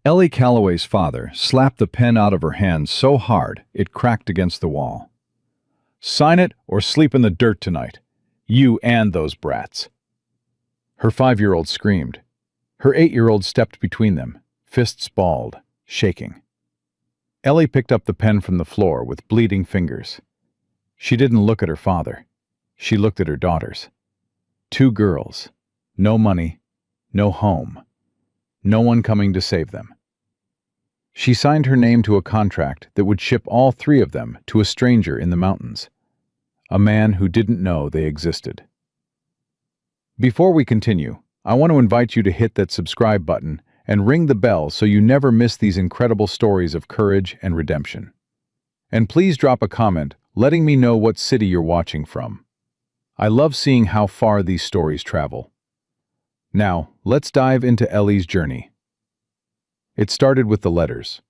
Ellie Calloway's father slapped the pen out of her hand so hard it cracked against the wall. "Sign it or sleep in the dirt tonight. You and those brats." Her 5-year-old screamed. Her 8-year-old stepped between them, fists balled, shaking. Ellie picked up the pen from the floor with bleeding fingers. She didn't look at her father. She looked at her daughters. 2 girls. No money. No home. No one coming to save them. She signed her name to a contract that would ship all 3 of them to a stranger in the mountains. A man who didn't know they existed. Before we continue, I want to invite you to hit that subscribe button and ring the bell so you never miss these incredible stories of courage and redemption. And please drop a comment letting me know what city you're watching from. I love seeing how far these stories travel. Now, let's dive into Ellie's journey. It started with the letters.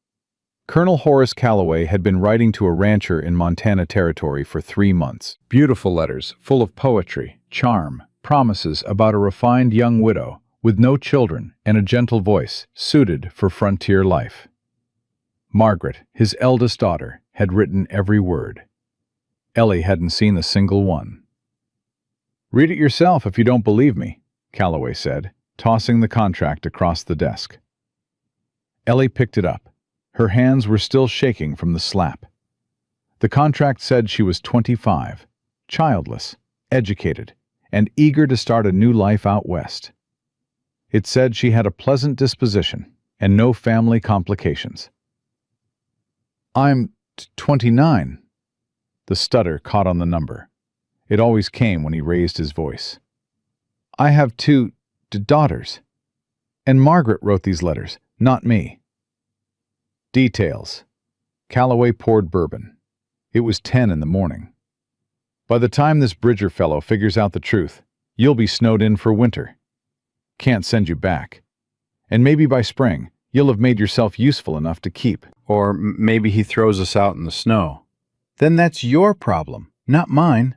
Colonel Horace Calloway had been writing to a rancher in Montana Territory for 3 months. Beautiful letters, full of poetry, charm, promises about a refined young widow with no children and a gentle voice suited for frontier life. Margaret, his eldest daughter, had written every word. Ellie hadn't seen a single one. "Read it yourself if you don't believe me," Calloway said, tossing the contract across the desk. Ellie picked it up. Her hands were still shaking from the slap. The contract said she was 25, childless, educated, and eager to start a new life out west. It said she had a pleasant disposition and no family complications. "I'm 29. The stutter caught on the number. It always came when he raised his voice. "I have 2 daughters. And Margaret wrote these letters, not me." Details. Calloway poured bourbon. It was 10 in the morning. "By the time this Bridger fellow figures out the truth, you'll be snowed in for winter. Can't send you back. And maybe by spring, you'll have made yourself useful enough to keep. Or maybe he throws us out in the snow. Then that's your problem, not mine."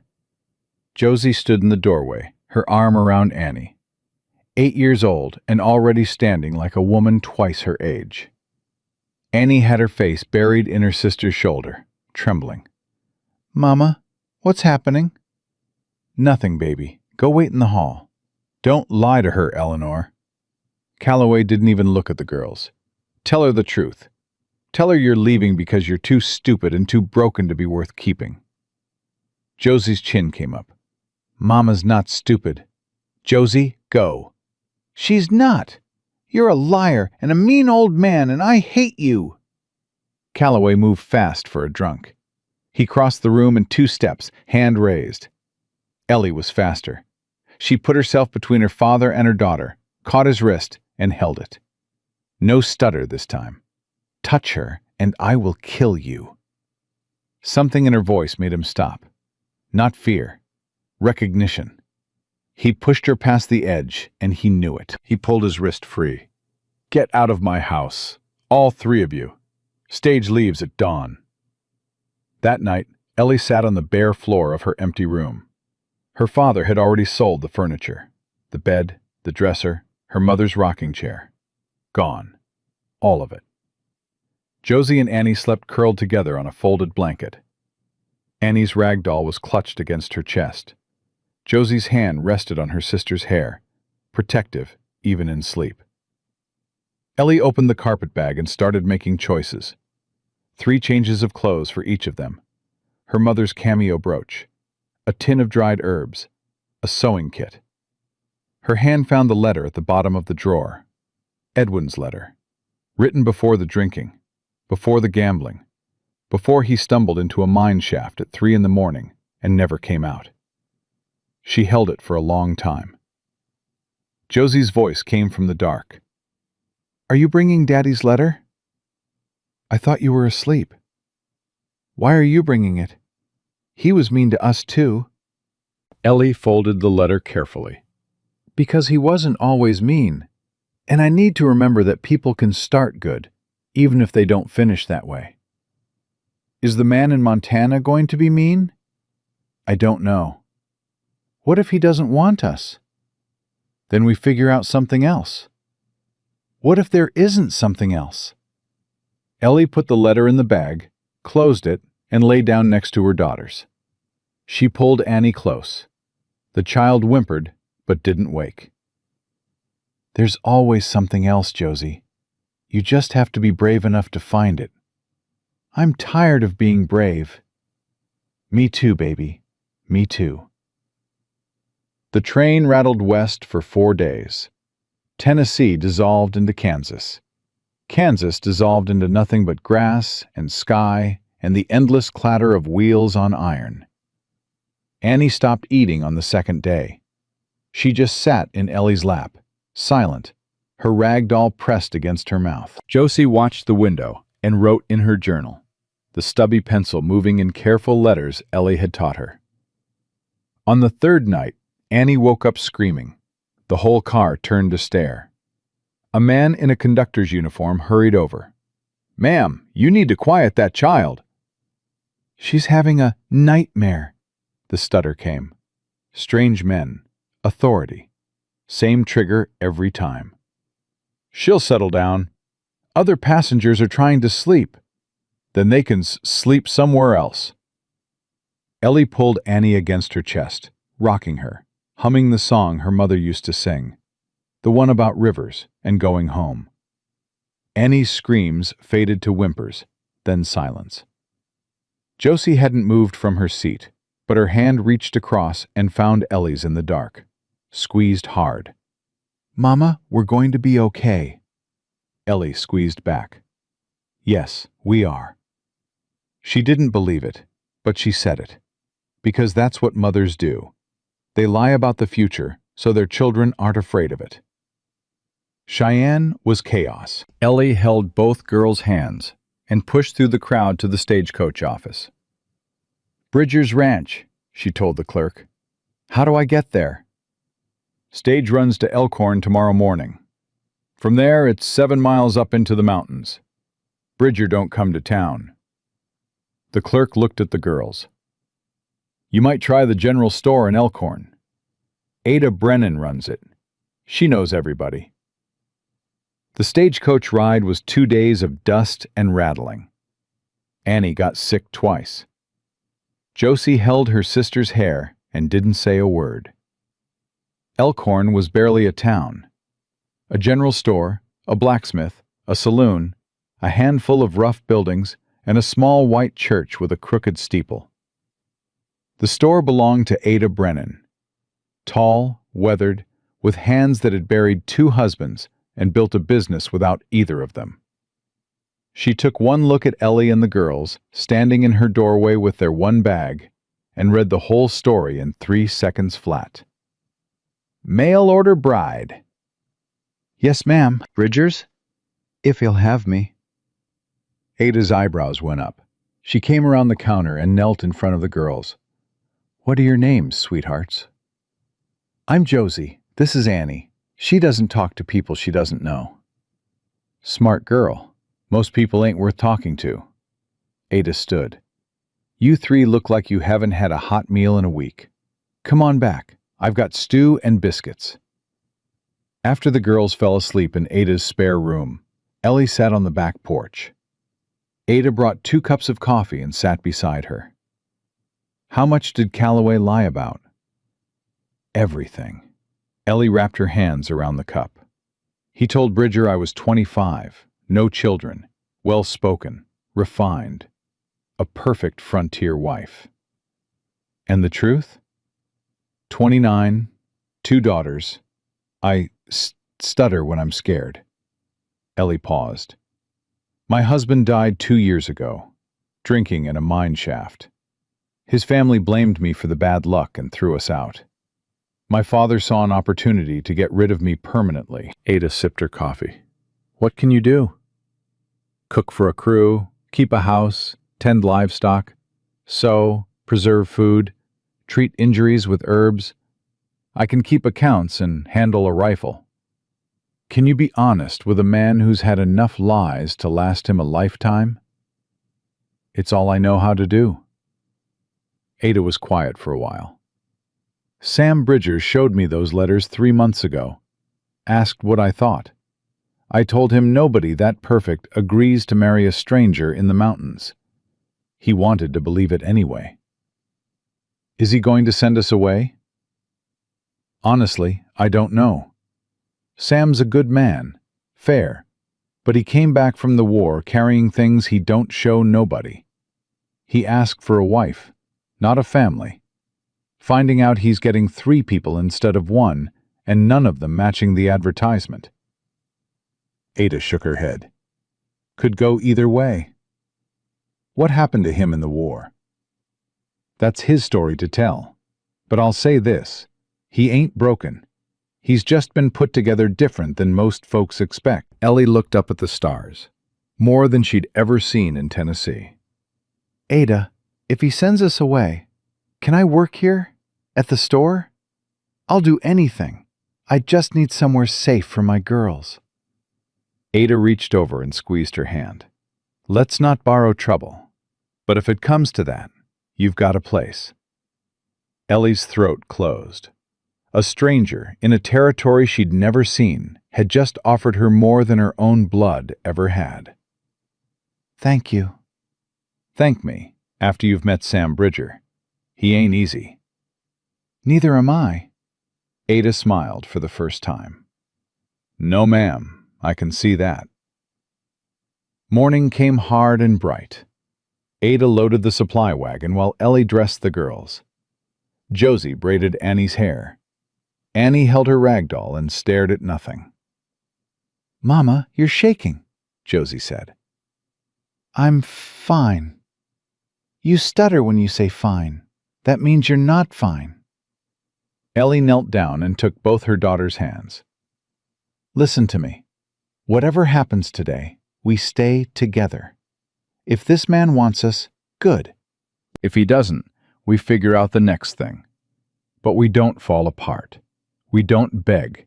Josie stood in the doorway, her arm around Annie. 8 years old and already standing like a woman twice her age. Annie had her face buried in her sister's shoulder, trembling. "Mama, what's happening?" "Nothing, baby. Go wait in the hall." "Don't lie to her, Eleanor." Calloway didn't even look at the girls. "Tell her the truth. Tell her you're leaving because you're too stupid and too broken to be worth keeping." Josie's chin came up. "Mama's not stupid. Josie, go." "She's not. You're a liar and a mean old man, and I hate you." Calloway moved fast for a drunk. He crossed the room in 2 steps, hand raised. Ellie was faster. She put herself between her father and her daughter, caught his wrist, and held it. No stutter this time. "Touch her, and I will kill you." Something in her voice made him stop. Not fear. Recognition. He pushed her past the edge, and he knew it. He pulled his wrist free. "Get out of my house. All 3 of you. Stage leaves at dawn." That night, Ellie sat on the bare floor of her empty room. Her father had already sold the furniture. The bed, the dresser, her mother's rocking chair. Gone. All of it. Josie and Annie slept curled together on a folded blanket. Annie's rag doll was clutched against her chest. Josie's hand rested on her sister's hair, protective even in sleep. Ellie opened the carpet bag and started making choices. 3 changes of clothes for each of them. Her mother's cameo brooch. A tin of dried herbs. A sewing kit. Her hand found the letter at the bottom of the drawer. Edwin's letter. Written before the drinking. Before the gambling. Before he stumbled into a mine shaft at 3 in the morning and never came out. She held it for a long time. Josie's voice came from the dark. "Are you bringing Daddy's letter?" "I thought you were asleep." "Why are you bringing it? He was mean to us too." Ellie folded the letter carefully. "Because he wasn't always mean. And I need to remember that people can start good, even if they don't finish that way." "Is the man in Montana going to be mean?" "I don't know." "What if he doesn't want us?" "Then we figure out something else." What if there isn't something else? Ellie put the letter in the bag, closed it, and lay down next to her daughters. She pulled Annie close. The child whimpered, but didn't wake. There's always something else, Josie. You just have to be brave enough to find it. I'm tired of being brave. Me too, baby. Me too. The train rattled west for 4 days. Tennessee dissolved into Kansas. Kansas dissolved into nothing but grass and sky and the endless clatter of wheels on iron. Annie stopped eating on the second day. She just sat in Ellie's lap, silent, her rag doll pressed against her mouth. Josie watched the window and wrote in her journal, the stubby pencil moving in careful letters Ellie had taught her. On the third night, Annie woke up screaming. The whole car turned to stare. A man in a conductor's uniform hurried over. "Ma'am, you need to quiet that child." "She's having a nightmare," the stutter came. Strange men, authority, same trigger every time. "She'll settle down. Other passengers are trying to sleep. Then they can sleep somewhere else." Ellie pulled Annie against her chest, rocking her, humming the song her mother used to sing, the one about rivers and going home. Annie's screams faded to whimpers, then silence. Josie hadn't moved from her seat, but her hand reached across and found Ellie's in the dark, squeezed hard. "Mama, we're going to be okay." Ellie squeezed back. "Yes, we are." She didn't believe it, but she said it. Because that's what mothers do. They lie about the future so their children aren't afraid of it. Cheyenne was chaos. Ellie held both girls' hands and pushed through the crowd to the stagecoach office. "Bridger's Ranch," she told the clerk. "How do I get there?" "Stage runs to Elkhorn tomorrow morning. From there, it's 7 miles up into the mountains. Bridger don't come to town." The clerk looked at the girls. "You might try the general store in Elkhorn. Ada Brennan runs it. She knows everybody." The stagecoach ride was 2 days of dust and rattling. Annie got sick twice. Josie held her sister's hair and didn't say a word. Elkhorn was barely a town. A general store, a blacksmith, a saloon, a handful of rough buildings, and a small white church with a crooked steeple. The store belonged to Ada Brennan. Tall, weathered, with hands that had buried 2 husbands and built a business without either of them. She took one look at Ellie and the girls, standing in her doorway with their one bag, and read the whole story in 3 seconds flat. "Mail order bride." "Yes, ma'am. Bridger's? If he'll have me." Ada's eyebrows went up. She came around the counter and knelt in front of the girls. "What are your names, sweethearts?" "I'm Josie. This is Annie. She doesn't talk to people she doesn't know." "Smart girl. Most people ain't worth talking to." Ada stood. "You 3 look like you haven't had a hot meal in a week. Come on back. I've got stew and biscuits." After the girls fell asleep in Ada's spare room, Ellie sat on the back porch. Ada brought 2 cups of coffee and sat beside her. How much did Calloway lie about? Everything. Ellie wrapped her hands around the cup. "He told Bridger I was 25, no children, well-spoken, refined, a perfect frontier wife." "And the truth?" 29, 2 daughters. I stutter when I'm scared." Ellie paused. "My husband died 2 years ago, drinking in a mine shaft. His family blamed me for the bad luck and threw us out. My father saw an opportunity to get rid of me permanently." Ada sipped her coffee. "What can you do?" "Cook for a crew, keep a house, tend livestock, sew, preserve food, treat injuries with herbs. I can keep accounts and handle a rifle. Can you be honest with a man who's had enough lies to last him a lifetime?" "It's all I know how to do." Ada was quiet for a while. "Sam Bridger showed me those letters 3 months ago. Asked what I thought. I told him nobody that perfect agrees to marry a stranger in the mountains. He wanted to believe it anyway. Is he going to send us away? Honestly, I don't know. Sam's a good man, fair, but he came back from the war carrying things he don't show nobody. He asked for a wife, not a family. Finding out he's getting 3 people instead of 1, and none of them matching the advertisement. Ada shook her head. Could go either way. What happened to him in the war? That's his story to tell. But I'll say this, he ain't broken. He's just been put together different than most folks expect. Ellie looked up at the stars, more than she'd ever seen in Tennessee. Ada, if he sends us away, can I work here? At the store? I'll do anything. I just need somewhere safe for my girls. Ada reached over and squeezed her hand. Let's not borrow trouble. But if it comes to that, you've got a place. Ellie's throat closed. A stranger, in a territory she'd never seen, had just offered her more than her own blood ever had. Thank you. Thank me, after you've met Sam Bridger. He ain't easy. Neither am I. Ada smiled for the first time. No, ma'am, I can see that. Morning came hard and bright. Ada loaded the supply wagon while Ellie dressed the girls. Josie braided Annie's hair. Annie held her rag doll and stared at nothing. Mama, you're shaking, Josie said. I'm fine. You stutter when you say fine. That means you're not fine. Ellie knelt down and took both her daughter's hands. Listen to me. Whatever happens today, we stay together. If this man wants us, good. If he doesn't, we figure out the next thing. But we don't fall apart. We don't beg.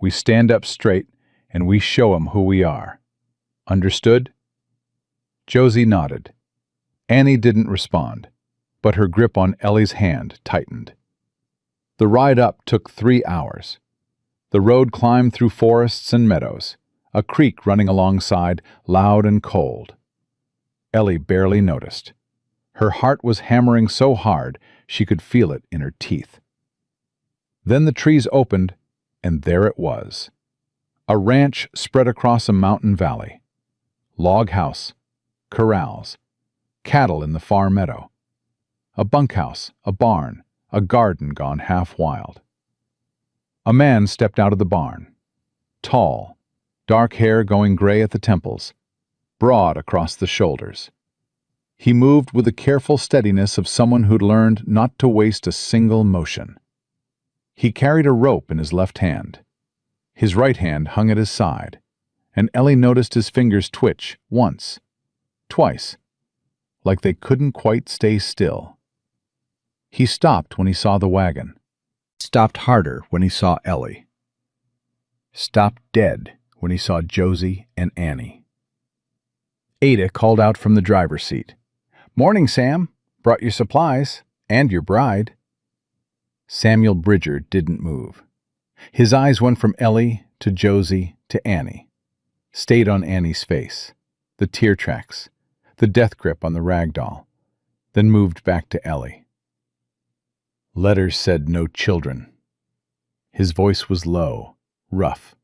We stand up straight and we show him who we are. Understood? Josie nodded. Annie didn't respond, but her grip on Ellie's hand tightened. The ride up took 3 hours. The road climbed through forests and meadows, a creek running alongside, loud and cold. Ellie barely noticed. Her heart was hammering so hard she could feel it in her teeth. Then the trees opened, and there it was. A ranch spread across a mountain valley. Log house, corrals, cattle in the far meadow. A bunkhouse, a barn, a garden gone half wild. A man stepped out of the barn. Tall, dark hair going gray at the temples, broad across the shoulders. He moved with the careful steadiness of someone who'd learned not to waste a single motion. He carried a rope in his left hand. His right hand hung at his side, and Ellie noticed his fingers twitch once, twice, like they couldn't quite stay still. He stopped when he saw the wagon. Stopped harder when he saw Ellie. Stopped dead when he saw Josie and Annie. Ada called out from the driver's seat. Morning, Sam. Brought your supplies. And your bride. Samuel Bridger didn't move. His eyes went from Ellie to Josie to Annie. Stayed on Annie's face. The tear tracks. The death grip on the rag doll. Then moved back to Ellie. Letters said no children. His voice was low, rough,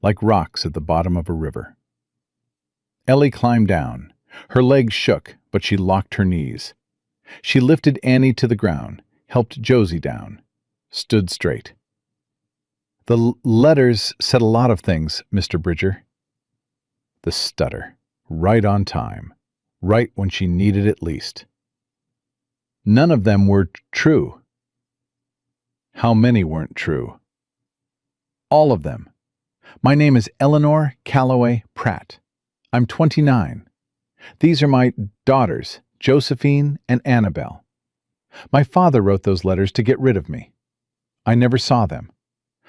like rocks at the bottom of a river. Ellie climbed down. Her legs shook, but she locked her knees. She lifted Annie to the ground, helped Josie down, stood straight. The letters said a lot of things, Mr. Bridger. The stutter, right on time, right when she needed it least. None of them were true. How many weren't true? All of them. My name is Eleanor Calloway Pratt. I'm 29. These are my daughters, Josephine and Annabelle. My father wrote those letters to get rid of me. I never saw them.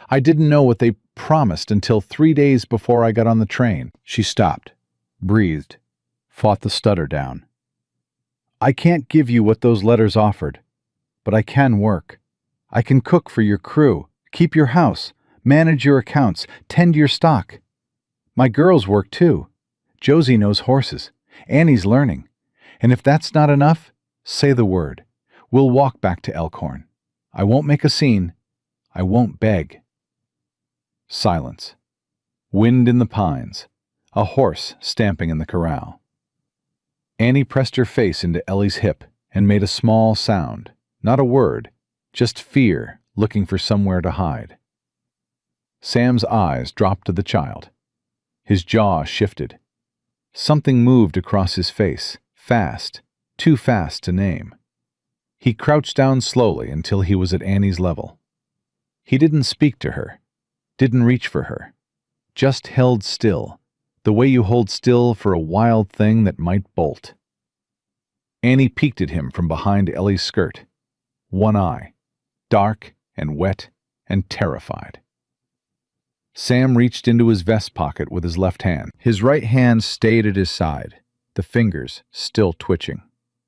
I didn't know what they promised until 3 days before I got on the train. She stopped, breathed, fought the stutter down. I can't give you what those letters offered, but I can work. I can cook for your crew, keep your house, manage your accounts, tend your stock. My girls work too. Josie knows horses. Annie's learning. And if that's not enough, say the word. We'll walk back to Elkhorn. I won't make a scene. I won't beg." Silence. Wind in the pines. A horse stamping in the corral. Annie pressed her face into Ellie's hip and made a small sound. Not a word, just fear looking for somewhere to hide. Sam's eyes dropped to the child. His jaw shifted. Something moved across his face, fast, too fast to name. He crouched down slowly until he was at Annie's level. He didn't speak to her, didn't reach for her, just held still, the way you hold still for a wild thing that might bolt. Annie peeked at him from behind Ellie's skirt. One eye, dark and wet and terrified. Sam reached into his vest pocket with his left hand. His right hand stayed at his side, the fingers still twitching.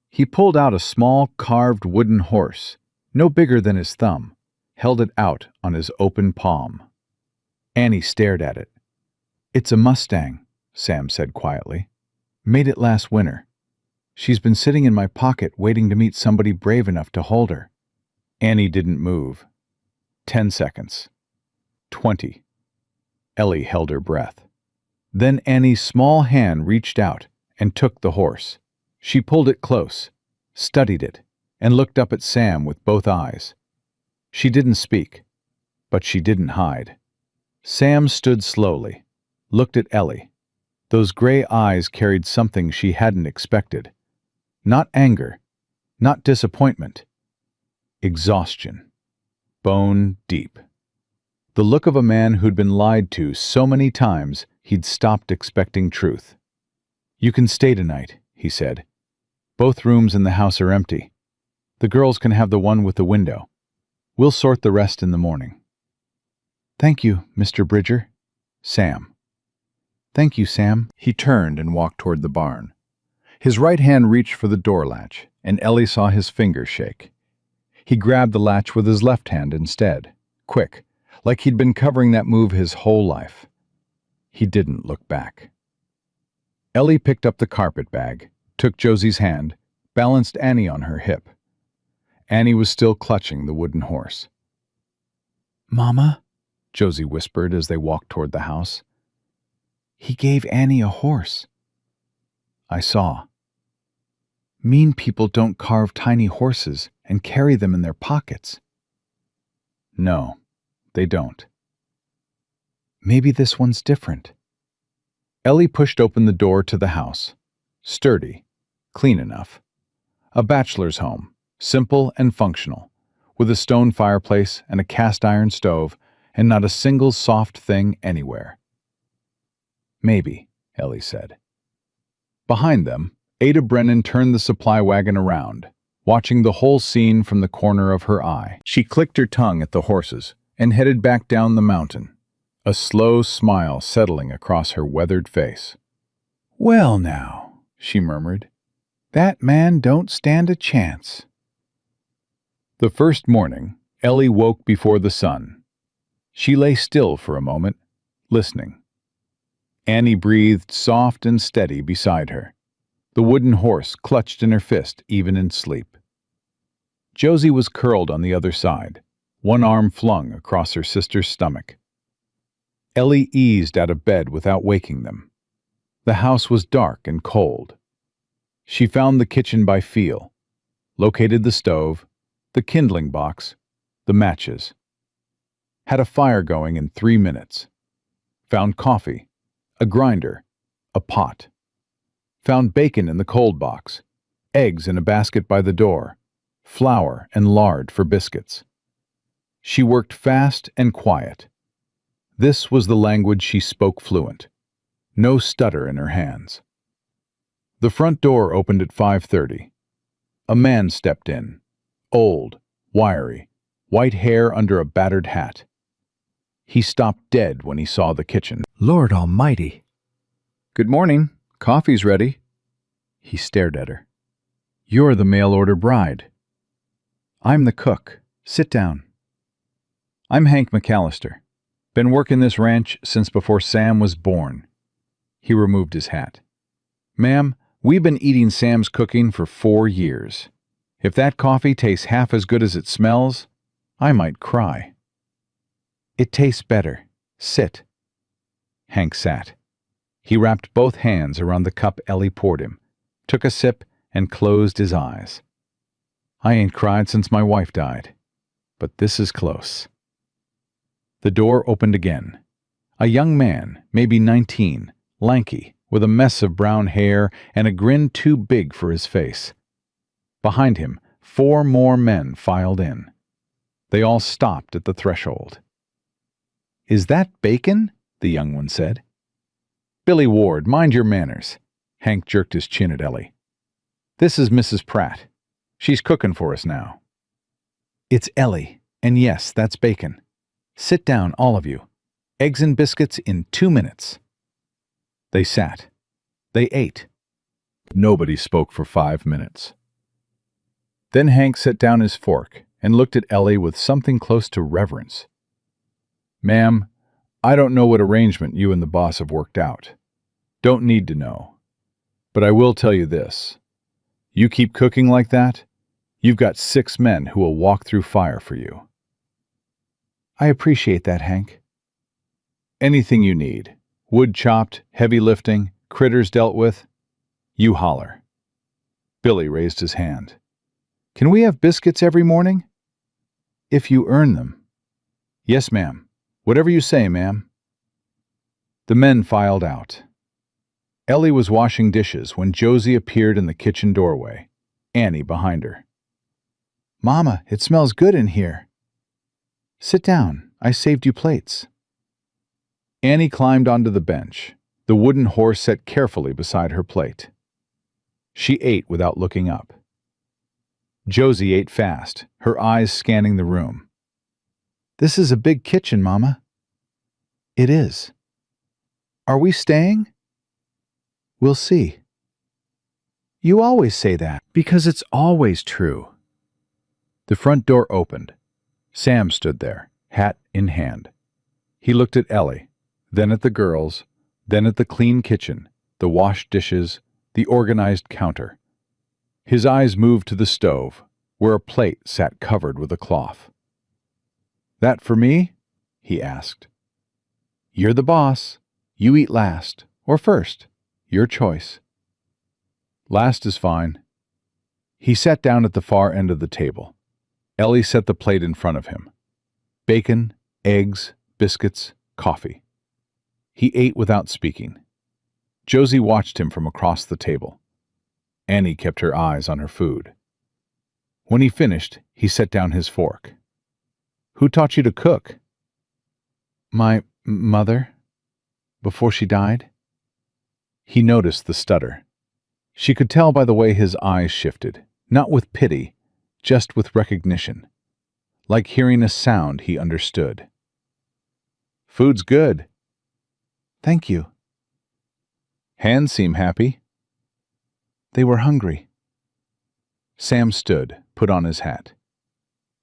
He pulled out a small carved wooden horse, no bigger than his thumb, held it out on his open palm. Annie stared at it. "It's a Mustang," Sam said quietly. "Made it last winter. She's been sitting in my pocket waiting to meet somebody brave enough to hold her." Annie didn't move. 10 seconds. 20. Ellie held her breath. Then Annie's small hand reached out and took the horse. She pulled it close, studied it, and looked up at Sam with both eyes. She didn't speak, but she didn't hide. Sam stood slowly, looked at Ellie. Those gray eyes carried something she hadn't expected. Not anger, not disappointment. Exhaustion. Bone deep. The look of a man who'd been lied to so many times he'd stopped expecting truth. "You can stay tonight," he said. "Both rooms in the house are empty. The girls can have the one with the window. We'll sort the rest in the morning." "Thank you, Mr. Bridger." Sam. "Thank you, Sam." He turned and walked toward the barn. His right hand reached for the door latch, and Ellie saw his fingers shake. He grabbed the latch with his left hand instead, quick, like he'd been covering that move his whole life. He didn't look back. Ellie picked up the carpet bag, took Josie's hand, balanced Annie on her hip. Annie was still clutching the wooden horse. "Mama," Josie whispered as they walked toward the house. "He gave Annie a horse." "I saw." "Mean people don't carve tiny horses and carry them in their pockets." "No, they don't." "Maybe this one's different." Ellie pushed open the door to the house. Sturdy, clean enough. A bachelor's home, simple and functional, with a stone fireplace and a cast-iron stove, and not a single soft thing anywhere. "Maybe," Ellie said. Behind them, Ada Brennan turned the supply wagon around, watching the whole scene from the corner of her eye. She clicked her tongue at the horses and headed back down the mountain, a slow smile settling across her weathered face. "Well now," she murmured, "that man don't stand a chance." The first morning, Ellie woke before the sun. She lay still for a moment, listening. Annie breathed soft and steady beside her. The wooden horse clutched in her fist even in sleep. Josie was curled on the other side, one arm flung across her sister's stomach. Ellie eased out of bed without waking them. The house was dark and cold. She found the kitchen by feel, located the stove, the kindling box, the matches. Had a fire going in 3 minutes. Found coffee, a grinder, a pot. Found bacon in the cold box, eggs in a basket by the door, flour and lard for biscuits. She worked fast and quiet. This was the language she spoke fluent. No stutter in her hands. The front door opened at 5:30. A man stepped in, old, wiry, white hair under a battered hat. He stopped dead when he saw the kitchen. "Lord Almighty!" "Good morning. Coffee's ready." He stared at her. "You're the mail-order bride." "I'm the cook. Sit down." "I'm Hank McAllister. Been working this ranch since before Sam was born," He removed his hat. "Ma'am, we've been eating Sam's cooking for 4 years. If that coffee tastes half as good as it smells, I might cry." "It tastes better. Sit." Hank sat. He wrapped both hands around the cup Ellie poured him, took a sip, and closed his eyes. "I ain't cried since my wife died, but this is close." The door opened again. A young man, maybe 19, lanky, with a mess of brown hair and a grin too big for his face. Behind him, 4 more men filed in. They all stopped at the threshold. "Is that bacon?" the young one said. "Billy Ward, mind your manners." Hank jerked his chin at Ellie. "This is Mrs. Pratt. She's cooking for us now." "It's Ellie, and yes, that's bacon. Sit down, all of you. Eggs and biscuits in 2 minutes." They sat. They ate. Nobody spoke for 5 minutes. Then Hank set down his fork and looked at Ellie with something close to reverence. "Ma'am, I don't know what arrangement you and the boss have worked out. Don't need to know. But I will tell you this. You keep cooking like that, you've got 6 men who will walk through fire for you." "I appreciate that, Hank." "Anything you need, wood chopped, heavy lifting, critters dealt with, you holler." Billy raised his hand. "Can we have biscuits every morning?" "If you earn them." "Yes, ma'am. Whatever you say, ma'am." The men filed out. Ellie was washing dishes when Josie appeared in the kitchen doorway, Annie behind her. "Mama, it smells good in here." "Sit down. I saved you plates." Annie climbed onto the bench, the wooden horse set carefully beside her plate. She ate without looking up. Josie ate fast, her eyes scanning the room. "This is a big kitchen, Mama." "It is." "Are we staying?" "We'll see." "You always say that." "Because it's always true." The front door opened. Sam stood there, hat in hand. He looked at Ellie, then at the girls, then at the clean kitchen, the washed dishes, the organized counter. His eyes moved to the stove, where a plate sat covered with a cloth. "That for me?" he asked. "You're the boss. You eat last, or first. Your choice." "Last is fine." He sat down at the far end of the table. Ellie set the plate in front of him. Bacon, eggs, biscuits, coffee. He ate without speaking. Josie watched him from across the table. Annie kept her eyes on her food. When he finished, he set down his fork. "Who taught you to cook?" "My mother, before she died." He noticed the stutter. She could tell by the way his eyes shifted, not with pity, just with recognition, like hearing a sound he understood. "Food's good." "Thank you." "Hands seem happy." "They were hungry." Sam stood, put on his hat.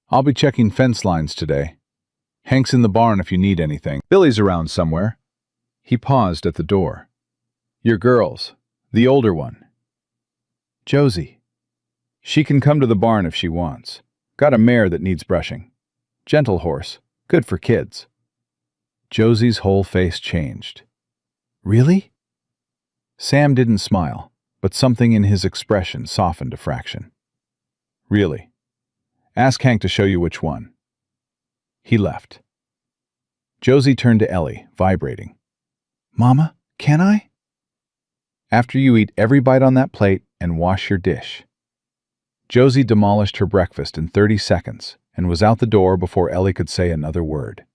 "I'll be checking fence lines today. Hank's in the barn if you need anything. Billy's around somewhere." He paused at the door. "Your girls, the older one." "Josie." "She can come to the barn if she wants. Got a mare that needs brushing. Gentle horse, good for kids." Josie's whole face changed. "Really?" Sam didn't smile, but something in his expression softened a fraction. "Really. Ask Hank to show you which one." He left. Josie turned to Ellie, vibrating. "Mama, can I?" "After you eat every bite on that plate and wash your dish." Josie demolished her breakfast in 30 seconds and was out the door before Ellie could say another word.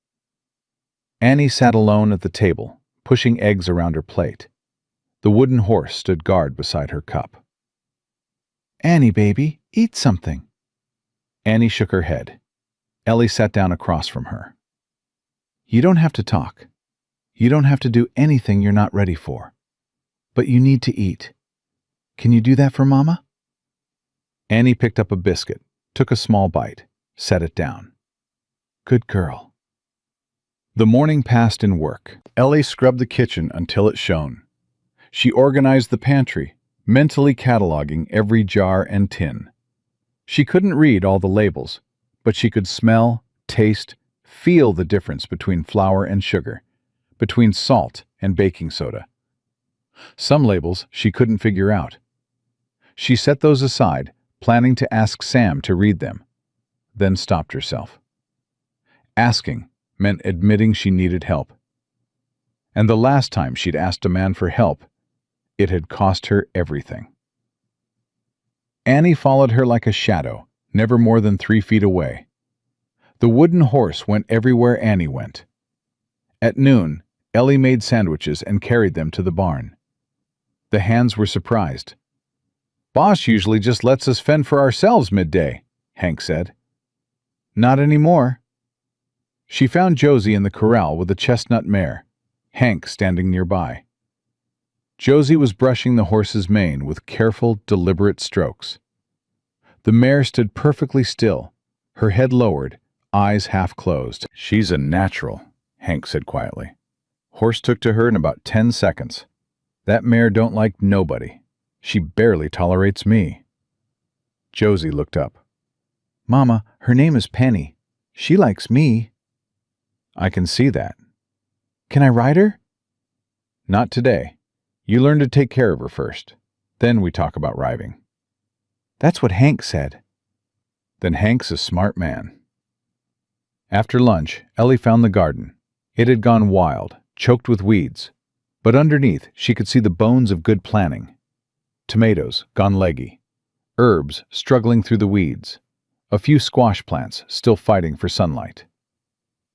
Annie sat alone at the table, pushing eggs around her plate. The wooden horse stood guard beside her cup. "Annie, baby, eat something." Annie shook her head. Ellie sat down across from her. "You don't have to talk. You don't have to do anything you're not ready for. But you need to eat. Can you do that for Mama?" Annie picked up a biscuit, took a small bite, set it down. "Good girl." The morning passed in work. Ellie scrubbed the kitchen until it shone. She organized the pantry, mentally cataloging every jar and tin. She couldn't read all the labels, but she could smell, taste, feel the difference between flour and sugar, between salt and baking soda. Some labels she couldn't figure out. She set those aside, planning to ask Sam to read them, then stopped herself. Asking meant admitting she needed help. And the last time she'd asked a man for help, it had cost her everything. Annie followed her like a shadow, never more than 3 feet away. The wooden horse went everywhere Annie went. At noon, Ellie made sandwiches and carried them to the barn. The hands were surprised. "Boss usually just lets us fend for ourselves midday," Hank said. "Not anymore." She found Josie in the corral with a chestnut mare, Hank standing nearby. Josie was brushing the horse's mane with careful, deliberate strokes. The mare stood perfectly still, her head lowered, eyes half closed. "She's a natural," Hank said quietly. Horse took to her in about 10 seconds. "That mare don't like nobody. She barely tolerates me." Josie looked up. "Mama, her name is Penny. She likes me." "I can see that." "Can I ride her?" "Not today. You learn to take care of her first. Then we talk about riding." "That's what Hank said." "Then Hank's a smart man." After lunch, Ellie found the garden. It had gone wild, choked with weeds, but underneath she could see the bones of good planning. Tomatoes gone leggy, herbs struggling through the weeds, a few squash plants still fighting for sunlight.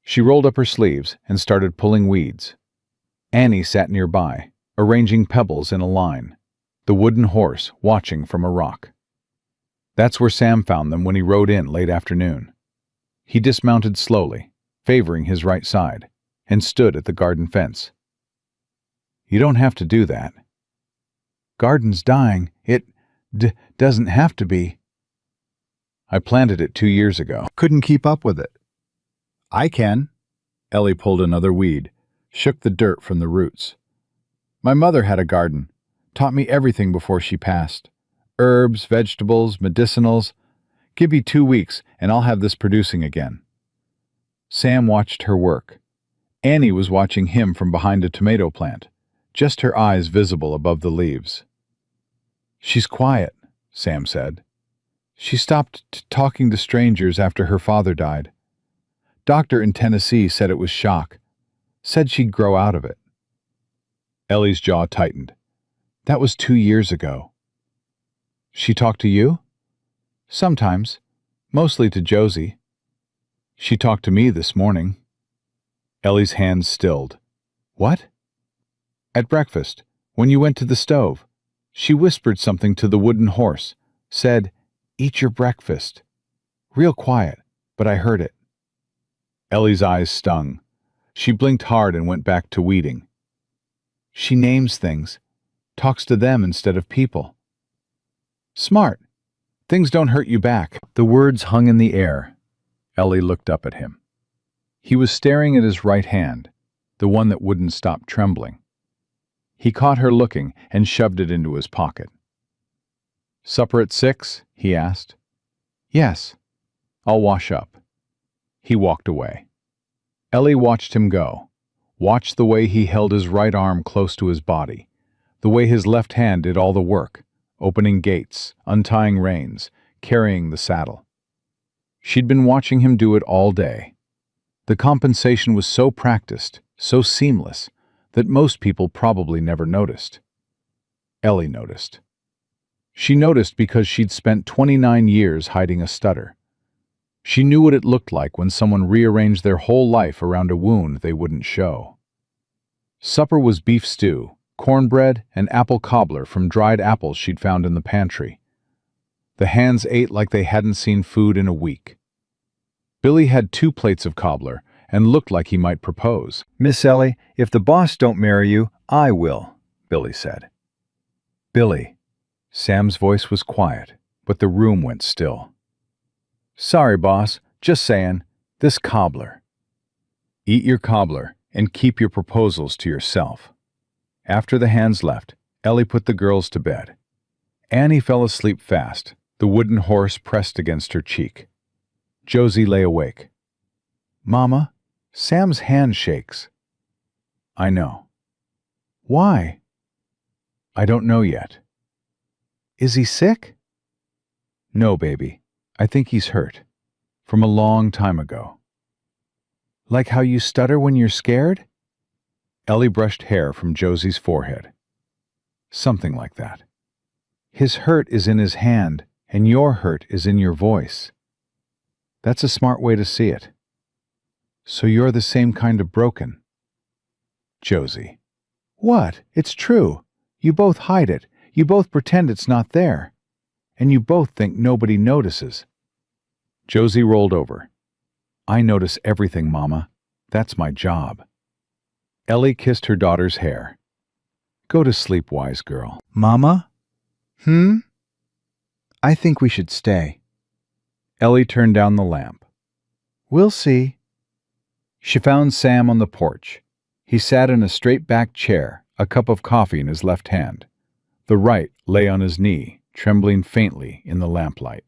She rolled up her sleeves and started pulling weeds. Annie sat nearby, arranging pebbles in a line, the wooden horse watching from a rock. That's where Sam found them when he rode in late afternoon. He dismounted slowly, favoring his right side, and stood at the garden fence. "You don't have to do that." "Garden's dying. It doesn't have to be." "I planted it 2 years ago. Couldn't keep up with it." "I can." Ellie pulled another weed, shook the dirt from the roots. "My mother had a garden, taught me everything before she passed. Herbs, vegetables, medicinals. Give me 2 weeks and I'll have this producing again." Sam watched her work. Annie was watching him from behind a tomato plant, just her eyes visible above the leaves. "She's quiet," Sam said. "She stopped talking to strangers after her father died. Doctor in Tennessee said it was shock. Said she'd grow out of it." Ellie's jaw tightened. "That was 2 years ago." "She talked to you?" "Sometimes. Mostly to Josie." "She talked to me this morning." Ellie's hands stilled. "What?" "At breakfast, when you went to the stove. She whispered something to the wooden horse. Said, 'Eat your breakfast.' Real quiet, but I heard it." Ellie's eyes stung. She blinked hard and went back to weeding. "She names things. Talks to them instead of people." "Smart. Things don't hurt you back." The words hung in the air. Ellie looked up at him. He was staring at his right hand, the one that wouldn't stop trembling. He caught her looking and shoved it into his pocket. "Supper at 6?" he asked. "Yes." "I'll wash up." He walked away. Ellie watched him go, watched the way he held his right arm close to his body, the way his left hand did all the work, opening gates, untying reins, carrying the saddle. She'd been watching him do it all day. The compensation was so practiced, so seamless, that most people probably never noticed. Ellie noticed. She noticed because she'd spent 29 years hiding a stutter. She knew what it looked like when someone rearranged their whole life around a wound they wouldn't show. Supper was beef stew, cornbread, and apple cobbler from dried apples she'd found in the pantry. The hands ate like they hadn't seen food in a week. Billy had 2 plates of cobbler and looked like he might propose. "Miss Ellie, if the boss don't marry you, I will," Billy said. "Billy." Sam's voice was quiet, but the room went still. "Sorry, boss. Just saying. This cobbler." "Eat your cobbler and keep your proposals to yourself." After the hands left, Ellie put the girls to bed. Annie fell asleep fast, the wooden horse pressed against her cheek. Josie lay awake. "Mama, Sam's hand shakes." "I know." "Why?" "I don't know yet." "Is he sick?" "No, baby. I think he's hurt. From a long time ago." "Like how you stutter when you're scared?" Ellie brushed hair from Josie's forehead. "Something like that. His hurt is in his hand, and your hurt is in your voice. That's a smart way to see it. So you're the same kind of broken." "Josie." "What? It's true. You both hide it. You both pretend it's not there. And you both think nobody notices." Josie rolled over. "I notice everything, Mama. That's my job." Ellie kissed her daughter's hair. "Go to sleep, wise girl." "Mama?" "I think we should stay." Ellie turned down the lamp. "We'll see." She found Sam on the porch. He sat in a straight-backed chair, a cup of coffee in his left hand. The right lay on his knee, trembling faintly in the lamplight.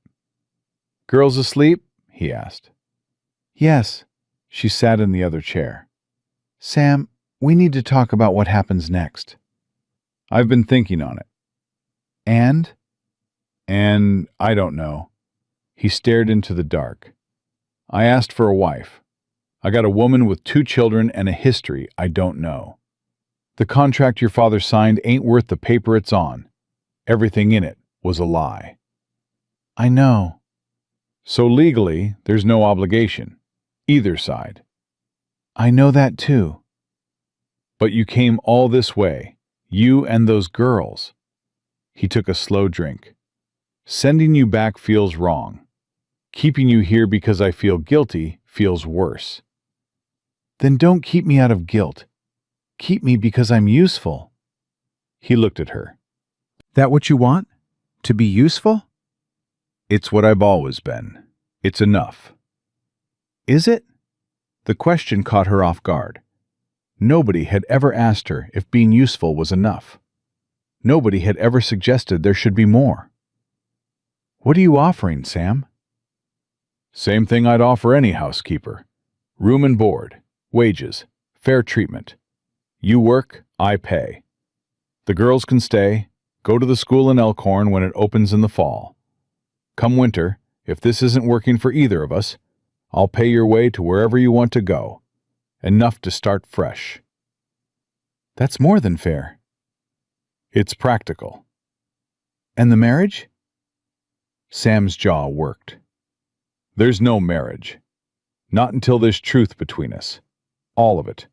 "Girls asleep?" he asked. "Yes." She sat in the other chair. "Sam, we need to talk about what happens next." "I've been thinking on it." "And?" "And I don't know." He stared into the dark. "I asked for a wife. I got a woman with 2 children and a history I don't know. The contract your father signed ain't worth the paper it's on. Everything in it was a lie." "I know." "So legally, there's no obligation. Either side." "I know that too." "But you came all this way. You and those girls." He took a slow drink. "Sending you back feels wrong. Keeping you here because I feel guilty feels worse." "Then don't keep me out of guilt. Keep me because I'm useful." He looked at her. "That what you want? To be useful?" "It's what I've always been. It's enough." "Is it?" The question caught her off guard. Nobody had ever asked her if being useful was enough. Nobody had ever suggested there should be more. "What are you offering, Sam?" "Same thing I'd offer any housekeeper. Room and board, wages, fair treatment. You work, I pay. The girls can stay, go to the school in Elkhorn when it opens in the fall. Come winter, if this isn't working for either of us, I'll pay your way to wherever you want to go. Enough to start fresh." "That's more than fair." "It's practical." "And the marriage?" Sam's jaw worked. "There's no marriage. Not until there's truth between us. All of it.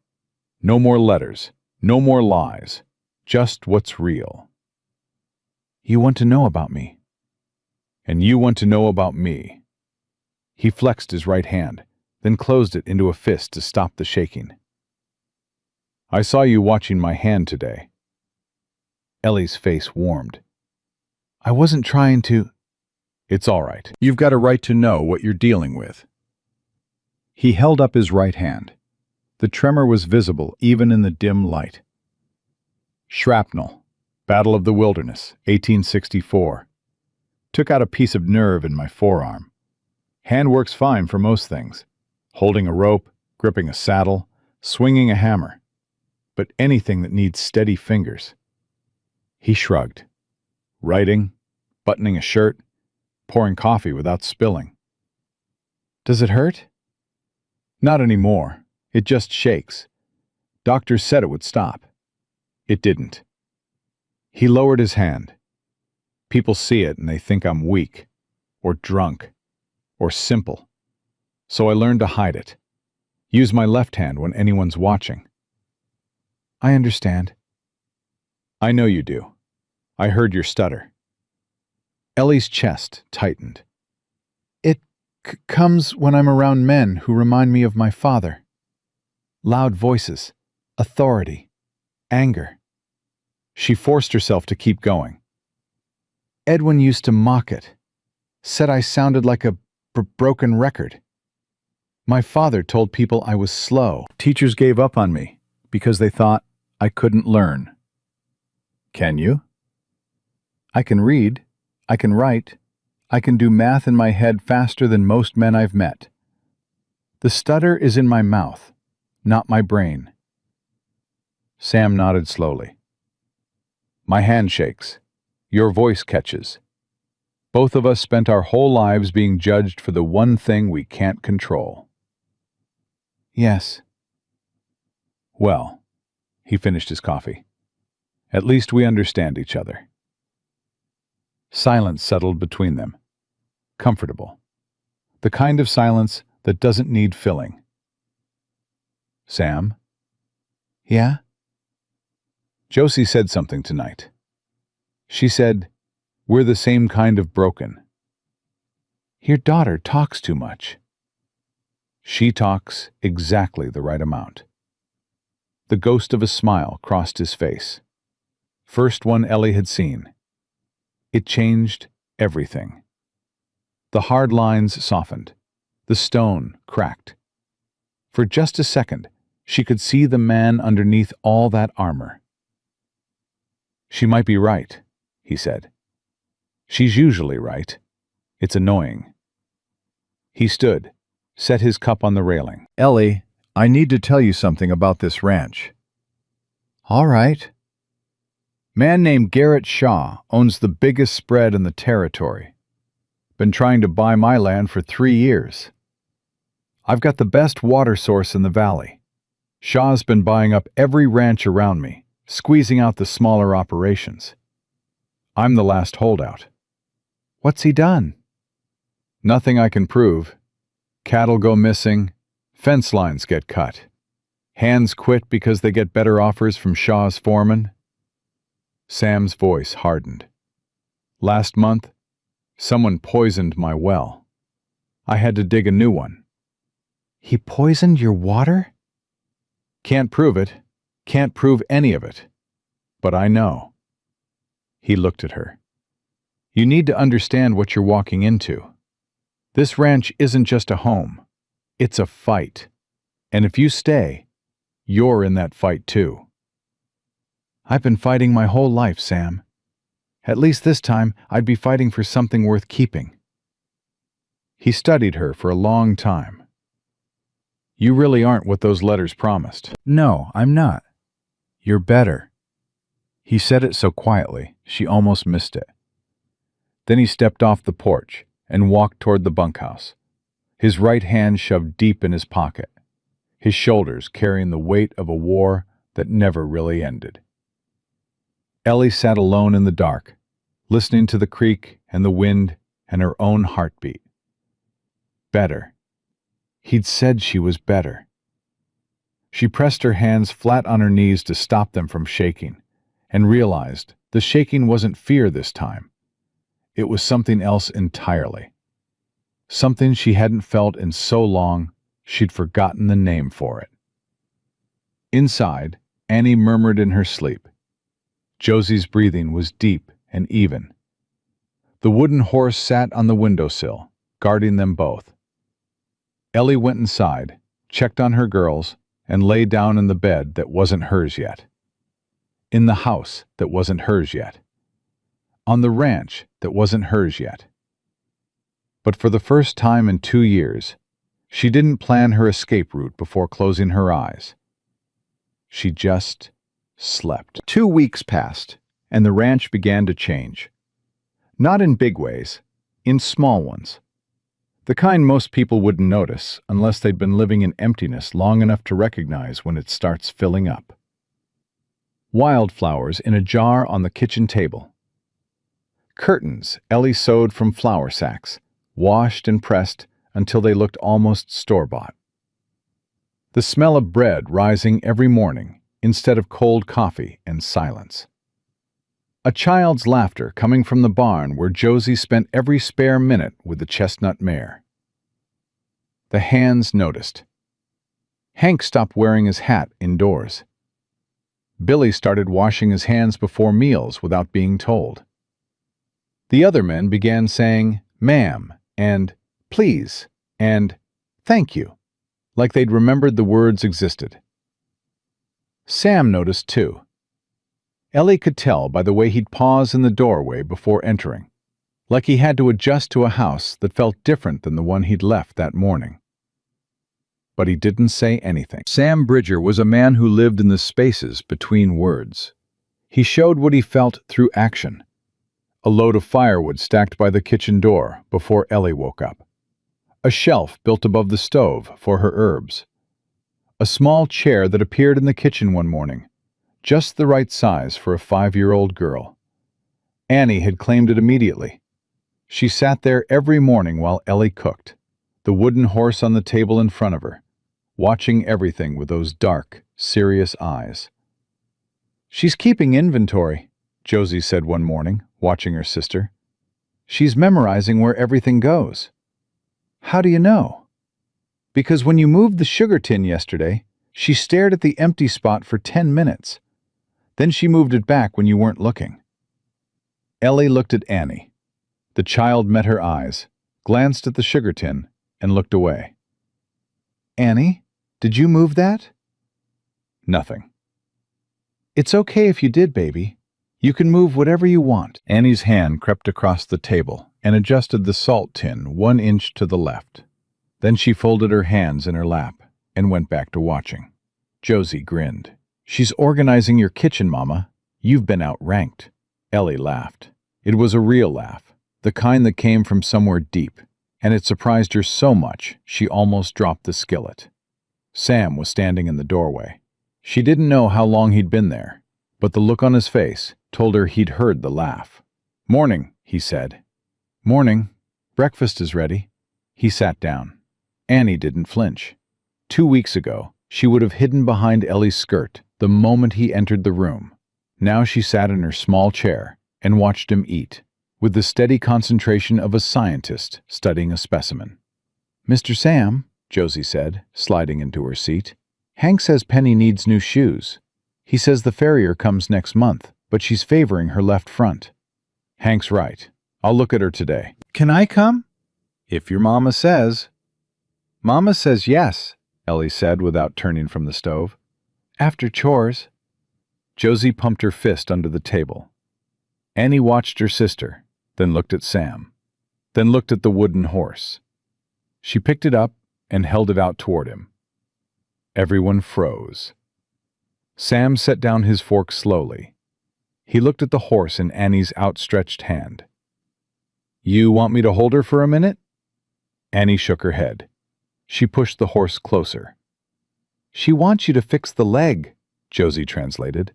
No more letters. No more lies. Just what's real." "You want to know about me." "And you want to know about me." He flexed his right hand, then closed it into a fist to stop the shaking. "I saw you watching my hand today." Ellie's face warmed. "I wasn't trying to—" "It's all right. You've got a right to know what you're dealing with." He held up his right hand. The tremor was visible even in the dim light. "Shrapnel. Battle of the Wilderness, 1864. Took out a piece of nerve in my forearm. Hand works fine for most things. Holding a rope, gripping a saddle, swinging a hammer. But anything that needs steady fingers." He shrugged. "Writing, buttoning a shirt, pouring coffee without spilling." "Does it hurt?" "Not anymore. It just shakes. Doctors said it would stop. It didn't." He lowered his hand. "People see it and they think I'm weak, or drunk, or simple. So I learned to hide it. Use my left hand when anyone's watching." "I understand." "I know you do. I heard your stutter." Ellie's chest tightened. "It comes when I'm around men who remind me of my father. Loud voices, authority, anger." She forced herself to keep going. "Edwin used to mock it. Said I sounded like a broken record. My father told people I was slow." Teachers gave up on me because they thought I couldn't learn. Can you? I can read. I can write. I can do math in my head faster than most men I've met. The stutter is in my mouth, not my brain. Sam nodded slowly. My hand shakes. Your voice catches. Both of us spent our whole lives being judged for the one thing we can't control. Yes. Well, he finished his coffee. At least we understand each other. Silence settled between them. Comfortable. The kind of silence that doesn't need filling. Sam? Yeah? Josie said something tonight. She said, we're the same kind of broken. Your daughter talks too much. She talks exactly the right amount. The ghost of a smile crossed his face. First one Ellie had seen. It changed everything. The hard lines softened. The stone cracked. For just a second, she could see the man underneath all that armor. She might be right, he said. She's usually right. It's annoying. He stood, set his cup on the railing. Ellie, I need to tell you something about this ranch. All right. Man named Garrett Shaw owns the biggest spread in the territory. Been trying to buy my land for 3 years. I've got the best water source in the valley. Shaw's been buying up every ranch around me, squeezing out the smaller operations. I'm the last holdout. What's he done? Nothing I can prove. Cattle go missing, fence lines get cut. Hands quit because they get better offers from Shaw's foreman. Sam's voice hardened. Last month, someone poisoned my well. I had to dig a new one. He poisoned your water? Can't prove it. Can't prove any of it. But I know. He looked at her. You need to understand what you're walking into. This ranch isn't just a home. It's a fight. And if you stay, you're in that fight too. I've been fighting my whole life, Sam. At least this time, I'd be fighting for something worth keeping. He studied her for a long time. You really aren't what those letters promised. No, I'm not. You're better. He said it so quietly, she almost missed it. Then he stepped off the porch and walked toward the bunkhouse, his right hand shoved deep in his pocket, his shoulders carrying the weight of a war that never really ended. Ellie sat alone in the dark, listening to the creek and the wind and her own heartbeat. Better. He'd said she was better. She pressed her hands flat on her knees to stop them from shaking, and realized the shaking wasn't fear this time. It was something else entirely. Something she hadn't felt in so long, she'd forgotten the name for it. Inside, Annie murmured in her sleep. Josie's breathing was deep and even. The wooden horse sat on the windowsill, guarding them both. Ellie went inside, checked on her girls, and lay down in the bed that wasn't hers yet. In the house that wasn't hers yet. On the ranch that wasn't hers yet. But for the first time in 2 years, she didn't plan her escape route before closing her eyes. She just slept. 2 weeks passed, and the ranch began to change. Not in big ways, in small ones. The kind most people wouldn't notice unless they'd been living in emptiness long enough to recognize when it starts filling up. Wildflowers in a jar on the kitchen table. Curtains Ellie sewed from flour sacks, washed and pressed until they looked almost store-bought. The smell of bread rising every morning instead of cold coffee and silence. A child's laughter coming from the barn where Josie spent every spare minute with the chestnut mare. The hands noticed. Hank stopped wearing his hat indoors. Billy started washing his hands before meals without being told. The other men began saying, "Ma'am," and "please," and "thank you," like they'd remembered the words existed. Sam noticed too. Ellie could tell by the way he'd pause in the doorway before entering, like he had to adjust to a house that felt different than the one he'd left that morning. But he didn't say anything. Sam Bridger was a man who lived in the spaces between words. He showed what he felt through action. A load of firewood stacked by the kitchen door before Ellie woke up. A shelf built above the stove for her herbs. A small chair that appeared in the kitchen one morning, just the right size for a 5-year-old girl. Annie had claimed it immediately. She sat there every morning while Ellie cooked, the wooden horse on the table in front of her, watching everything with those dark, serious eyes. "She's keeping inventory," Josie said one morning, watching her sister. "She's memorizing where everything goes." "How do you know?" "Because when you moved the sugar tin yesterday, she stared at the empty spot for 10 minutes. Then she moved it back when you weren't looking." Ellie looked at Annie. The child met her eyes, glanced at the sugar tin, and looked away. "Annie, did you move that?" "Nothing." "It's okay if you did, baby. You can move whatever you want." Annie's hand crept across the table and adjusted the salt tin 1 inch to the left. Then she folded her hands in her lap and went back to watching. Josie grinned. "She's organizing your kitchen, Mama. You've been outranked." Ellie laughed. It was a real laugh, the kind that came from somewhere deep, and it surprised her so much she almost dropped the skillet. Sam was standing in the doorway. She didn't know how long he'd been there, but the look on his face told her he'd heard the laugh. "Morning," he said. "Morning. Breakfast is ready." He sat down. Annie didn't flinch. 2 weeks ago, she would have hidden behind Ellie's skirt the moment he entered the room. Now she sat in her small chair and watched him eat, with the steady concentration of a scientist studying a specimen. "Mr. Sam," Josie said, sliding into her seat, "Hank says Penny needs new shoes. He says the farrier comes next month, but she's favoring her left front." "Hank's right. I'll look at her today." "Can I come?" "If your mama says." "Mama says yes," Ellie said without turning from the stove. "After chores." Josie pumped her fist under the table. Annie watched her sister, then looked at Sam, then looked at the wooden horse. She picked it up and held it out toward him. Everyone froze. Sam set down his fork slowly. He looked at the horse in Annie's outstretched hand. "You want me to hold her for a minute?" Annie shook her head. She pushed the horse closer. "She wants you to fix the leg," Josie translated.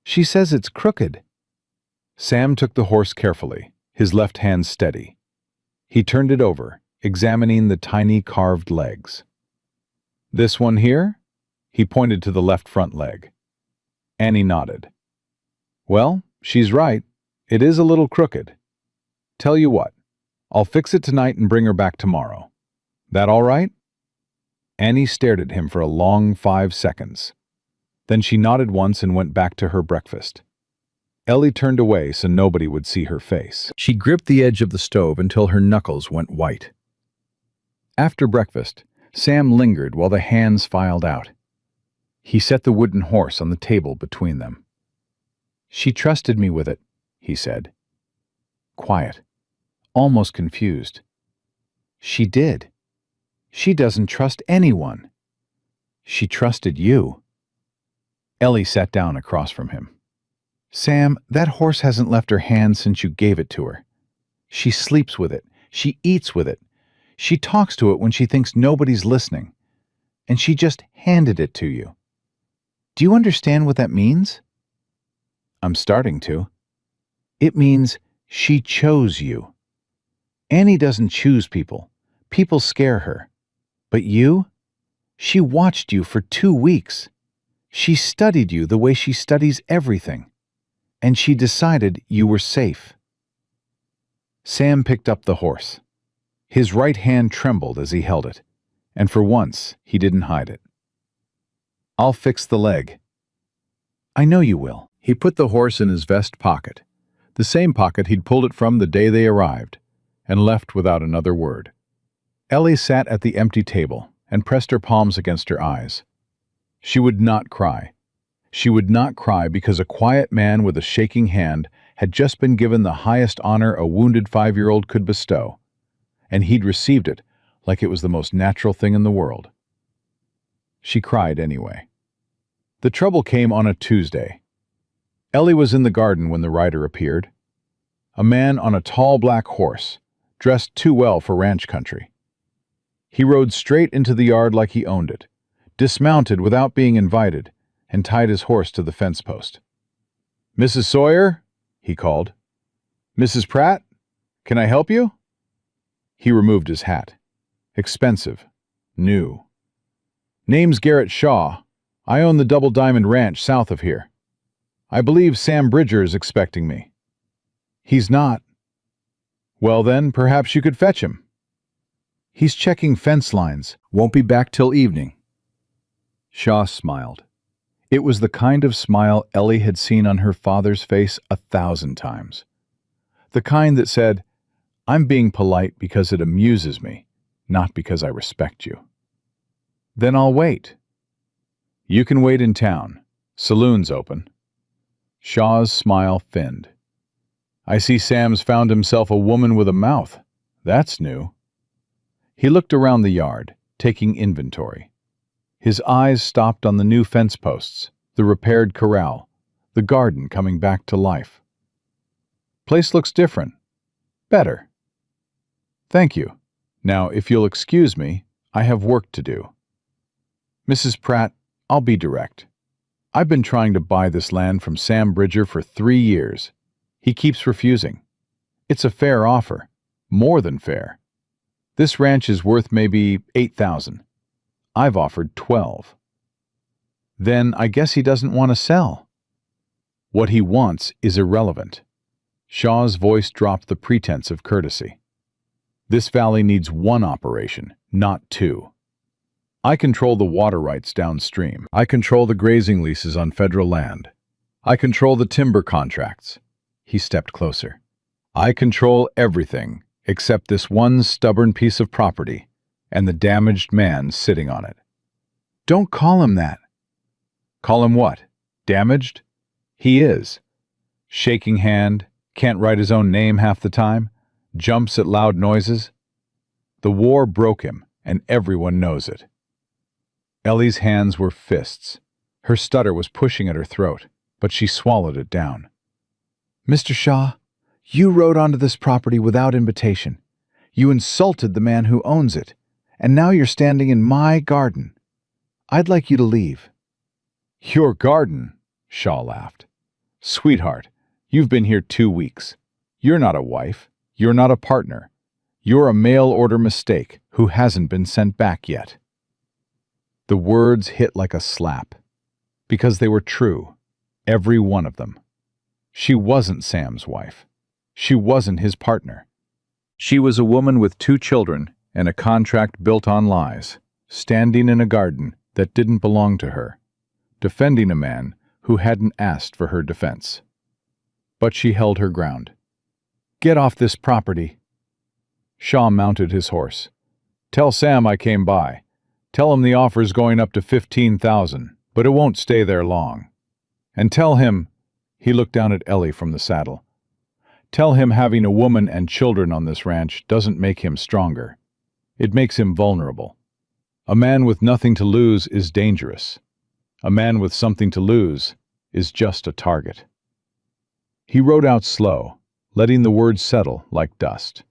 "She says it's crooked." Sam took the horse carefully, his left hand steady. He turned it over, examining the tiny carved legs. "This one here?" He pointed to the left front leg. Annie nodded. "Well, she's right. It is a little crooked. Tell you what, I'll fix it tonight and bring her back tomorrow. That all right?" Annie stared at him for a long 5 seconds. Then she nodded once and went back to her breakfast. Ellie turned away so nobody would see her face. She gripped the edge of the stove until her knuckles went white. After breakfast, Sam lingered while the hands filed out. He set the wooden horse on the table between them. "She trusted me with it," he said. Quiet, almost confused. "She did. She doesn't trust anyone. She trusted you." Ellie sat down across from him. "Sam, that horse hasn't left her hand since you gave it to her. She sleeps with it. She eats with it. She talks to it when she thinks nobody's listening. And she just handed it to you. Do you understand what that means?" "I'm starting to." "It means she chose you. Annie doesn't choose people. People scare her. But you? She watched you for 2 weeks. She studied you the way she studies everything. And she decided you were safe." Sam picked up the horse. His right hand trembled as he held it, and for once he didn't hide it. "I'll fix the leg." "I know you will." He put the horse in his vest pocket, the same pocket he'd pulled it from the day they arrived, and left without another word. Ellie sat at the empty table and pressed her palms against her eyes. She would not cry. She would not cry because a quiet man with a shaking hand had just been given the highest honor a wounded 5-year-old could bestow, and he'd received it like it was the most natural thing in the world. She cried anyway. The trouble came on a Tuesday. Ellie was in the garden when the rider appeared. A man on a tall black horse, dressed too well for ranch country. He rode straight into the yard like he owned it, dismounted without being invited, and tied his horse to the fence post. "Mrs. Sawyer?" he called. "Mrs. Pratt? Can I help you?" He removed his hat. Expensive. New. "Name's Garrett Shaw. I own the Double Diamond Ranch south of here. I believe Sam Bridger is expecting me." "He's not." "Well then, perhaps you could fetch him." "He's checking fence lines. Won't be back till evening." Shaw smiled. It was the kind of smile Ellie had seen on her father's face 1,000 times. The kind that said, "I'm being polite because it amuses me, not because I respect you." "Then I'll wait." "You can wait in town. Saloon's open." Shaw's smile thinned. "I see Sam's found himself a woman with a mouth. That's new." He looked around the yard, taking inventory. His eyes stopped on the new fence posts, the repaired corral, the garden coming back to life. "Place looks different. Better." "Thank you. Now, if you'll excuse me, I have work to do." "Mrs. Pratt, I'll be direct. I've been trying to buy this land from Sam Bridger for 3 years. He keeps refusing. It's a fair offer. More than fair. This ranch is worth maybe $8,000. I've offered 12. Then I guess he doesn't want to sell. What he wants is irrelevant. Shaw's voice dropped the pretense of courtesy. This valley needs one operation, not 2. I control the water rights downstream. I control the grazing leases on federal land. I control the timber contracts. He stepped closer. I control everything except this one stubborn piece of property and the damaged man sitting on it. Don't call him that. Call him what? Damaged? He is. Shaking hand, can't write his own name half the time, jumps at loud noises. The war broke him, and everyone knows it. Ellie's hands were fists. Her stutter was pushing at her throat, but she swallowed it down. "Mr. Shaw, you rode onto this property without invitation. You insulted the man who owns it, and now you're standing in my garden. I'd like you to leave." "Your garden?" Shaw laughed. "Sweetheart, you've been here 2 weeks. You're not a wife. You're not a partner. You're a mail-order mistake who hasn't been sent back yet." The words hit like a slap, because they were true, every one of them. She wasn't Sam's wife. She wasn't his partner. She was a woman with 2 children and a contract built on lies, standing in a garden that didn't belong to her, defending a man who hadn't asked for her defense. But she held her ground. "Get off this property." Shaw mounted his horse. "Tell Sam I came by. Tell him the offer's going up to 15,000, but it won't stay there long. And tell him," he looked down at Ellie from the saddle, "tell him having a woman and children on this ranch doesn't make him stronger. It makes him vulnerable. A man with nothing to lose is dangerous. A man with something to lose is just a target." He rode out slow, letting the words settle like dust.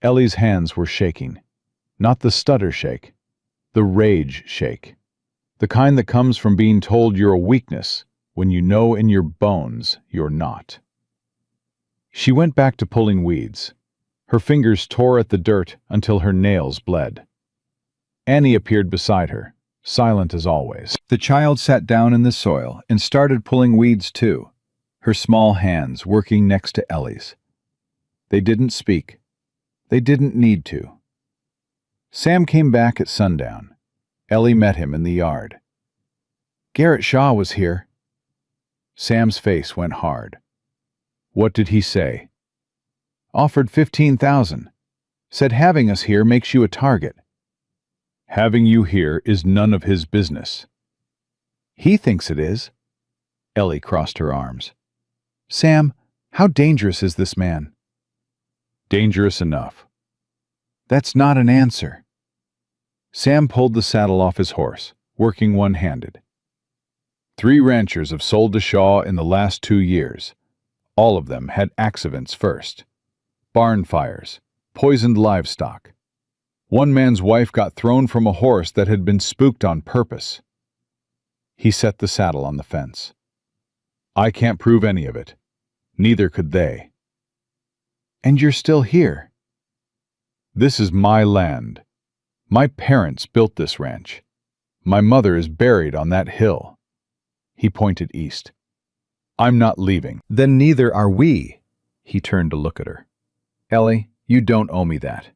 Ellie's hands were shaking. Not the stutter shake, the rage shake. The kind that comes from being told you're a weakness when you know in your bones you're not. She went back to pulling weeds. Her fingers tore at the dirt until her nails bled. Annie appeared beside her, silent as always. The child sat down in the soil and started pulling weeds too, her small hands working next to Ellie's. They didn't speak. They didn't need to. Sam came back at sundown. Ellie met him in the yard. "Garrett Shaw was here." Sam's face went hard. "What did he say?" "Offered 15,000. Said having us here makes you a target." "Having you here is none of his business." "He thinks it is. Ellie crossed her arms. Sam, how dangerous is this man? Dangerous enough. That's not an answer. Sam pulled the saddle off his horse, working one-handed. 3 ranchers have sold to Shaw in the last 2 years. All of them had accidents first. Barn fires, poisoned livestock. One man's wife got thrown from a horse that had been spooked on purpose. He set the saddle on the fence. I can't prove any of it. Neither could they. And you're still here. This is my land. My parents built this ranch. My mother is buried on that hill. He pointed east. I'm not leaving. Then neither are we. He turned to look at her. Ellie, you don't owe me that.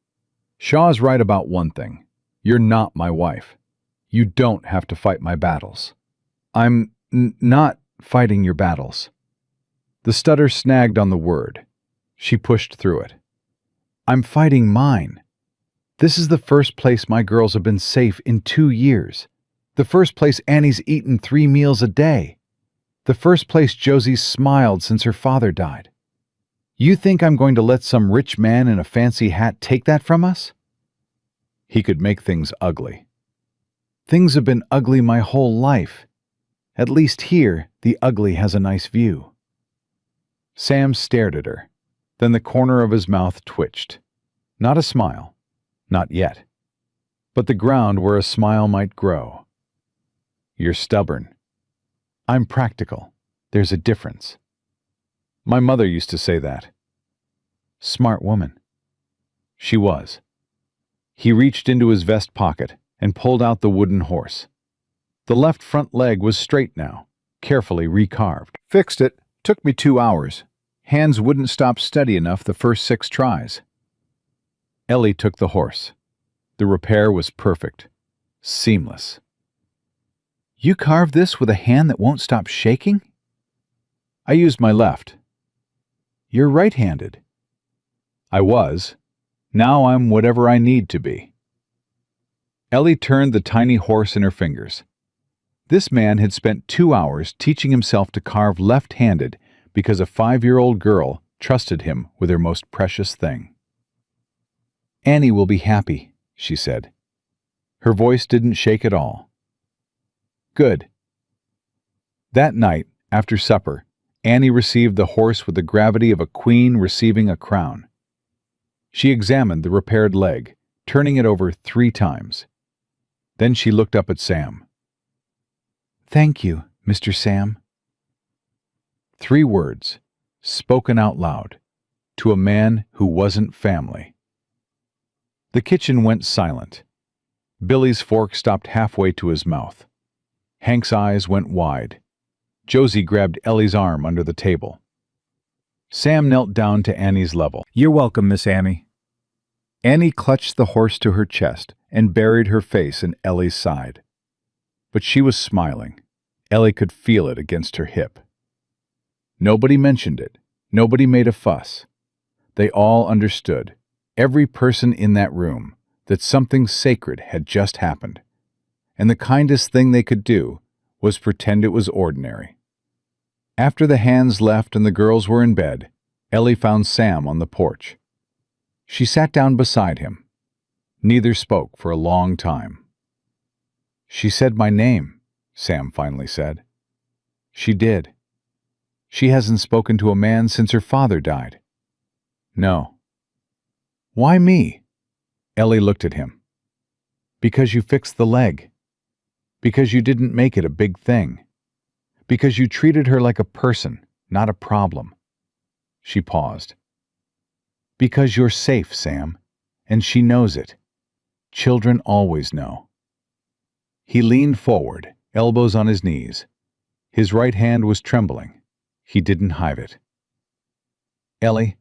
Shaw's right about one thing. You're not my wife. You don't have to fight my battles. I'm not fighting your battles. The stutter snagged on the word. She pushed through it. I'm fighting mine. This is the first place my girls have been safe in 2 years. The first place Annie's eaten 3 meals a day. The first place Josie's smiled since her father died. You think I'm going to let some rich man in a fancy hat take that from us? He could make things ugly. Things have been ugly my whole life. At least here, the ugly has a nice view. Sam stared at her. Then the corner of his mouth twitched. Not a smile. Not yet. But the ground where a smile might grow. You're stubborn. I'm practical. There's a difference. My mother used to say that. Smart woman. She was. He reached into his vest pocket and pulled out the wooden horse. The left front leg was straight now, carefully recarved. Fixed it. Took me 2 hours. Hands wouldn't stop steady enough the first 6 tries. Ellie took the horse. The repair was perfect. Seamless. You carved this with a hand that won't stop shaking? I used my left. You're right-handed. I was. Now I'm whatever I need to be. Ellie turned the tiny horse in her fingers. This man had spent 2 hours teaching himself to carve left-handed because a 5-year-old girl trusted him with her most precious thing. Annie will be happy, she said. Her voice didn't shake at all. Good. That night, after supper, Annie received the horse with the gravity of a queen receiving a crown. She examined the repaired leg, turning it over 3 times. Then she looked up at Sam. Thank you, Mr. Sam. 3 words, spoken out loud, to a man who wasn't family. The kitchen went silent. Billy's fork stopped halfway to his mouth. Hank's eyes went wide. Josie grabbed Ellie's arm under the table. Sam knelt down to Annie's level. You're welcome, Miss Annie. Annie clutched the horse to her chest and buried her face in Ellie's side. But she was smiling. Ellie could feel it against her hip. Nobody mentioned it. Nobody made a fuss. They all understood, every person in that room, that something sacred had just happened. And the kindest thing they could do was pretend it was ordinary. After the hands left and the girls were in bed, Ellie found Sam on the porch. She sat down beside him. Neither spoke for a long time. She said my name, Sam finally said. She did. She hasn't spoken to a man since her father died. No. Why me? Ellie looked at him. Because you fixed the leg. Because you didn't make it a big thing. Because you treated her like a person, not a problem. She paused. Because you're safe, Sam, and she knows it. Children always know. He leaned forward, elbows on his knees. His right hand was trembling. He didn't hide it. Ellie,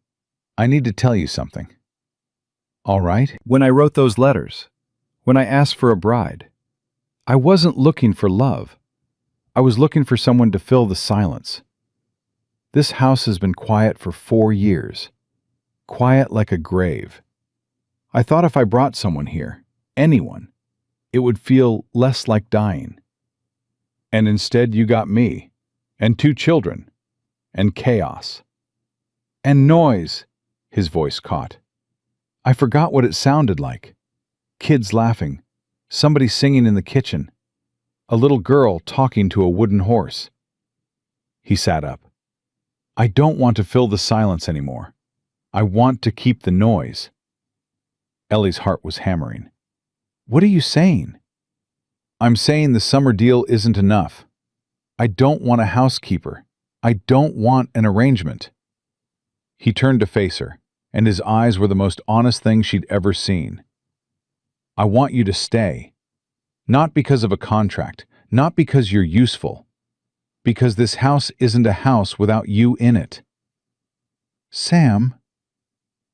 I need to tell you something. All right? When I wrote those letters, when I asked for a bride, I wasn't looking for love. I was looking for someone to fill the silence. This house has been quiet for 4 years. Quiet like a grave. I thought if I brought someone here, anyone, it would feel less like dying. And instead you got me. and 2 children, and chaos. And noise, his voice caught. I forgot what it sounded like. Kids laughing, somebody singing in the kitchen, a little girl talking to a wooden horse. He sat up. I don't want to fill the silence anymore. I want to keep the noise. Ellie's heart was hammering. What are you saying? I'm saying the summer deal isn't enough. I don't want a housekeeper. I don't want an arrangement. He turned to face her, and his eyes were the most honest thing she'd ever seen. I want you to stay. Not because of a contract, not because you're useful, because this house isn't a house without you in it. Sam,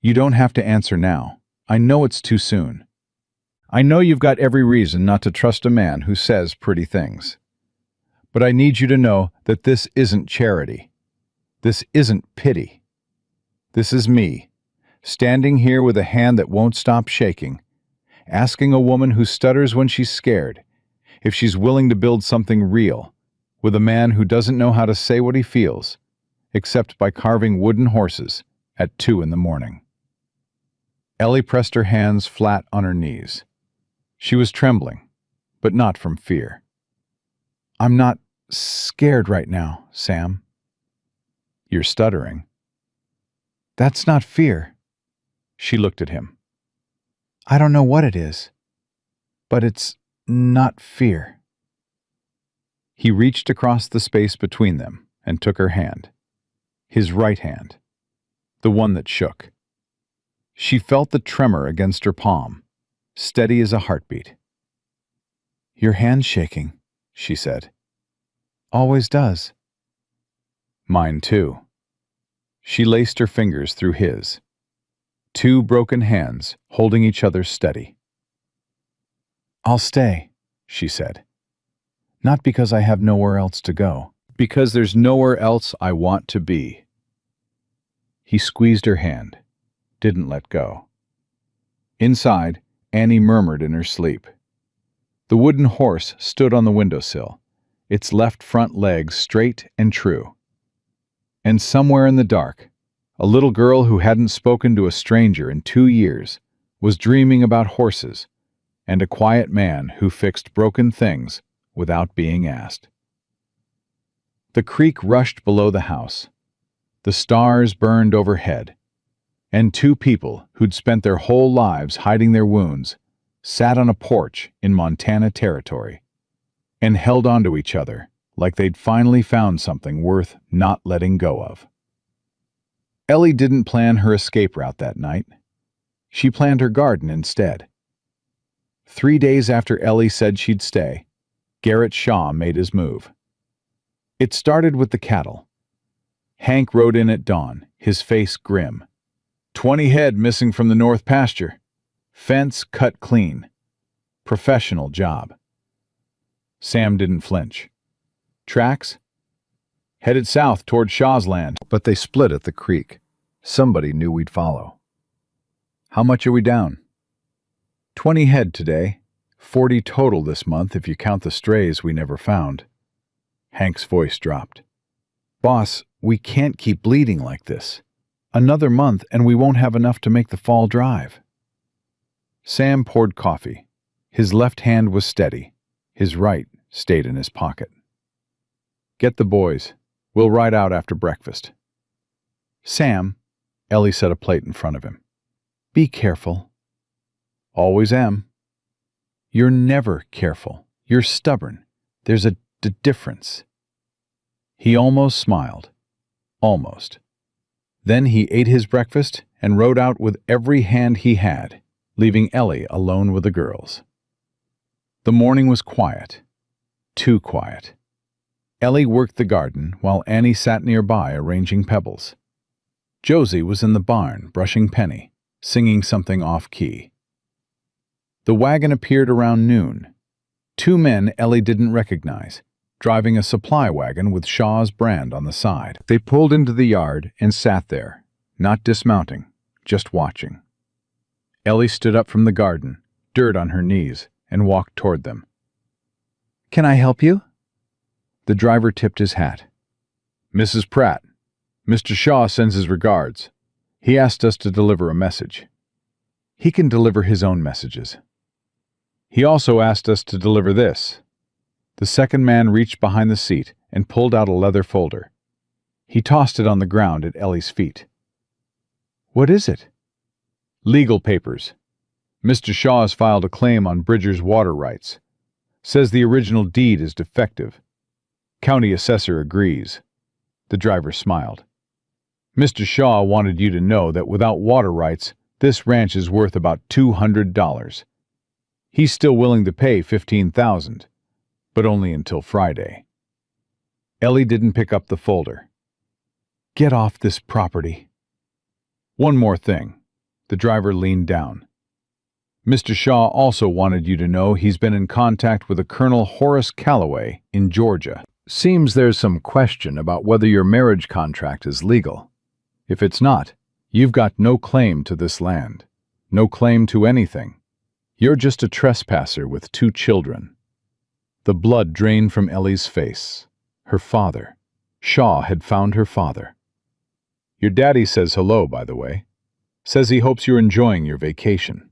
you don't have to answer now. I know it's too soon. I know you've got every reason not to trust a man who says pretty things. But I need you to know that this isn't charity. This isn't pity. This is me, standing here with a hand that won't stop shaking, asking a woman who stutters when she's scared if she's willing to build something real with a man who doesn't know how to say what he feels, except by carving wooden horses at 2 a.m. Ellie pressed her hands flat on her knees. She was trembling, but not from fear. I'm not scared right now, Sam. You're stuttering. That's not fear. She looked at him. I don't know what it is, but it's not fear. He reached across the space between them and took her hand. His right hand, the one that shook. She felt the tremor against her palm, steady as a heartbeat. Your hand's shaking, she said. Always does. Mine too. She laced her fingers through his. 2 broken hands holding each other steady. I'll stay, she said. Not because I have nowhere else to go. Because there's nowhere else I want to be. He squeezed her hand, didn't let go. Inside, Annie murmured in her sleep. The wooden horse stood on the windowsill, its left front legs straight and true. And somewhere in the dark, a little girl who hadn't spoken to a stranger in 2 years was dreaming about horses and a quiet man who fixed broken things without being asked. The creek rushed below the house. The stars burned overhead, and 2 people who'd spent their whole lives hiding their wounds sat on a porch in Montana territory and held onto each other like they'd finally found something worth not letting go of. Ellie didn't plan her escape route that night. She planned her garden instead. 3 days after Ellie said she'd stay, Garrett Shaw made his move. It started with the cattle. Hank rode in at dawn, his face grim. 20 head missing from the north pasture. Fence cut clean. Professional job. Sam didn't flinch. Tracks? Headed south toward Shaw's land, but they split at the creek. Somebody knew we'd follow. How much are we down? 20 head today. 40 total this month if you count the strays we never found. Hank's voice dropped. Boss, we can't keep bleeding like this. Another month and we won't have enough to make the fall drive. Sam poured coffee. His left hand was steady. His right stayed in his pocket. Get the boys. We'll ride out after breakfast. Sam, Ellie set a plate in front of him. Be careful. Always am. You're never careful. You're stubborn. There's a difference. He almost smiled. Almost. Then he ate his breakfast and rode out with every hand he had, leaving Ellie alone with the girls. The morning was quiet. Too quiet. Ellie worked the garden while Annie sat nearby arranging pebbles. Josie was in the barn brushing Penny, singing something off-key. The wagon appeared around noon. 2 men Ellie didn't recognize, driving a supply wagon with Shaw's brand on the side. They pulled into the yard and sat there, not dismounting, just watching. Ellie stood up from the garden, dirt on her knees, and walked toward them. Can I help you? The driver tipped his hat. Mrs. Pratt, Mr. Shaw sends his regards. He asked us to deliver a message. He can deliver his own messages. He also asked us to deliver this. The second man reached behind the seat and pulled out a leather folder. He tossed it on the ground at Ellie's feet. What is it? Legal papers. Mr. Shaw has filed a claim on Bridger's water rights. Says the original deed is defective. County assessor agrees. The driver smiled. Mr. Shaw wanted you to know that without water rights, this ranch is worth about $200. He's still willing to pay $15,000, but only until Friday. Ellie didn't pick up the folder. Get off this property. One more thing. The driver leaned down. Mr. Shaw also wanted you to know he's been in contact with a Colonel Horace Calloway in Georgia. Seems there's some question about whether your marriage contract is legal. If it's not, you've got no claim to this land, no claim to anything. You're just a trespasser with 2 children. The blood drained from Ellie's face. Her father. Shaw had found her father. Your daddy says hello, by the way. Says he hopes you're enjoying your vacation.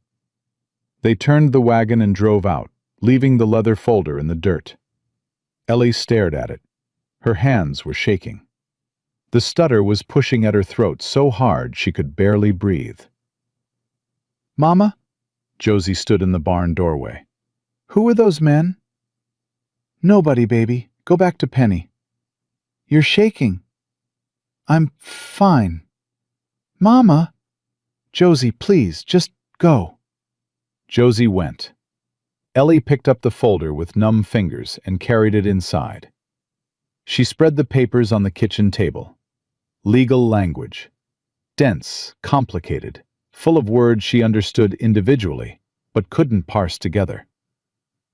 They turned the wagon and drove out, leaving the leather folder in the dirt. Ellie stared at it. Her hands were shaking. The stutter was pushing at her throat so hard she could barely breathe. Mama? Josie stood in the barn doorway. Who are those men? Nobody, baby. Go back to Penny. You're shaking. I'm fine. Mama? Josie, please, just go. Josie went. Ellie picked up the folder with numb fingers and carried it inside. She spread the papers on the kitchen table. Legal language. Dense, complicated, full of words she understood individually, but couldn't parse together.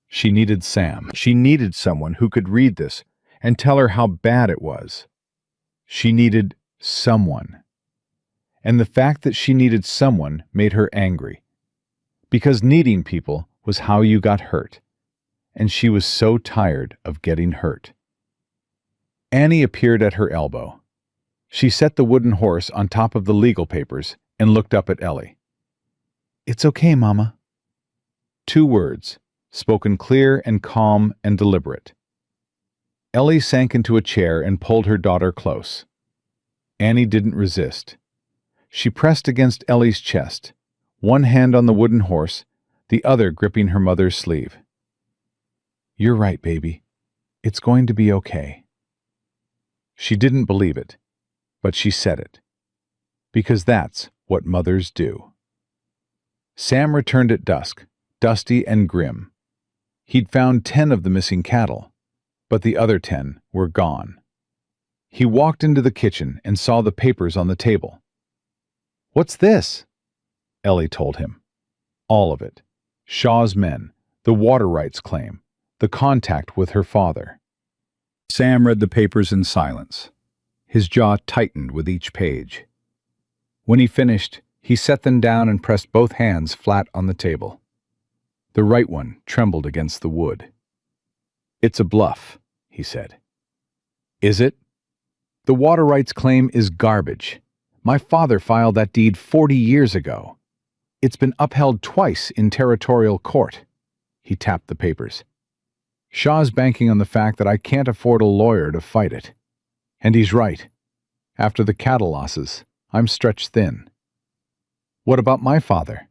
She needed Sam. She needed someone who could read this and tell her how bad it was. She needed someone. And the fact that she needed someone made her angry. Because needing people was how you got hurt. And she was so tired of getting hurt. Annie appeared at her elbow. She set the wooden horse on top of the legal papers and looked up at Ellie. It's okay, Mama. 2 words, spoken clear and calm and deliberate. Ellie sank into a chair and pulled her daughter close. Annie didn't resist. She pressed against Ellie's chest, one hand on the wooden horse, the other gripping her mother's sleeve. You're right, baby. It's going to be okay. She didn't believe it, but she said it. Because that's what mothers do. Sam returned at dusk, dusty and grim. He'd found 10 of the missing cattle, but the other 10 were gone. He walked into the kitchen and saw the papers on the table. What's this? Ellie told him. All of it. Shaw's men, the water rights claim, the contact with her father. Sam read the papers in silence. His jaw tightened with each page. When he finished, he set them down and pressed both hands flat on the table. The right one trembled against the wood. It's a bluff, he said. Is it? The water rights claim is garbage. My father filed that deed 40 years ago. It's been upheld twice in territorial court. He tapped the papers. Shaw's banking on the fact that I can't afford a lawyer to fight it. And he's right. After the cattle losses, I'm stretched thin. What about my father?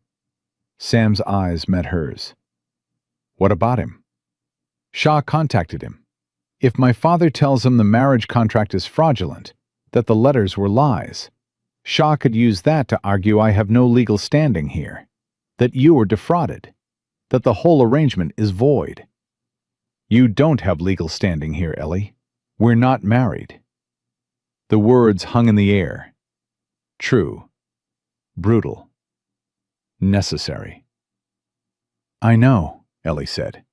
Sam's eyes met hers. What about him? Shaw contacted him. If my father tells him the marriage contract is fraudulent, that the letters were lies, Shaw could use that to argue I have no legal standing here, that you were defrauded, that the whole arrangement is void. You don't have legal standing here, Ellie. We're not married. The words hung in the air. True. Brutal. Necessary. I know, Ellie said.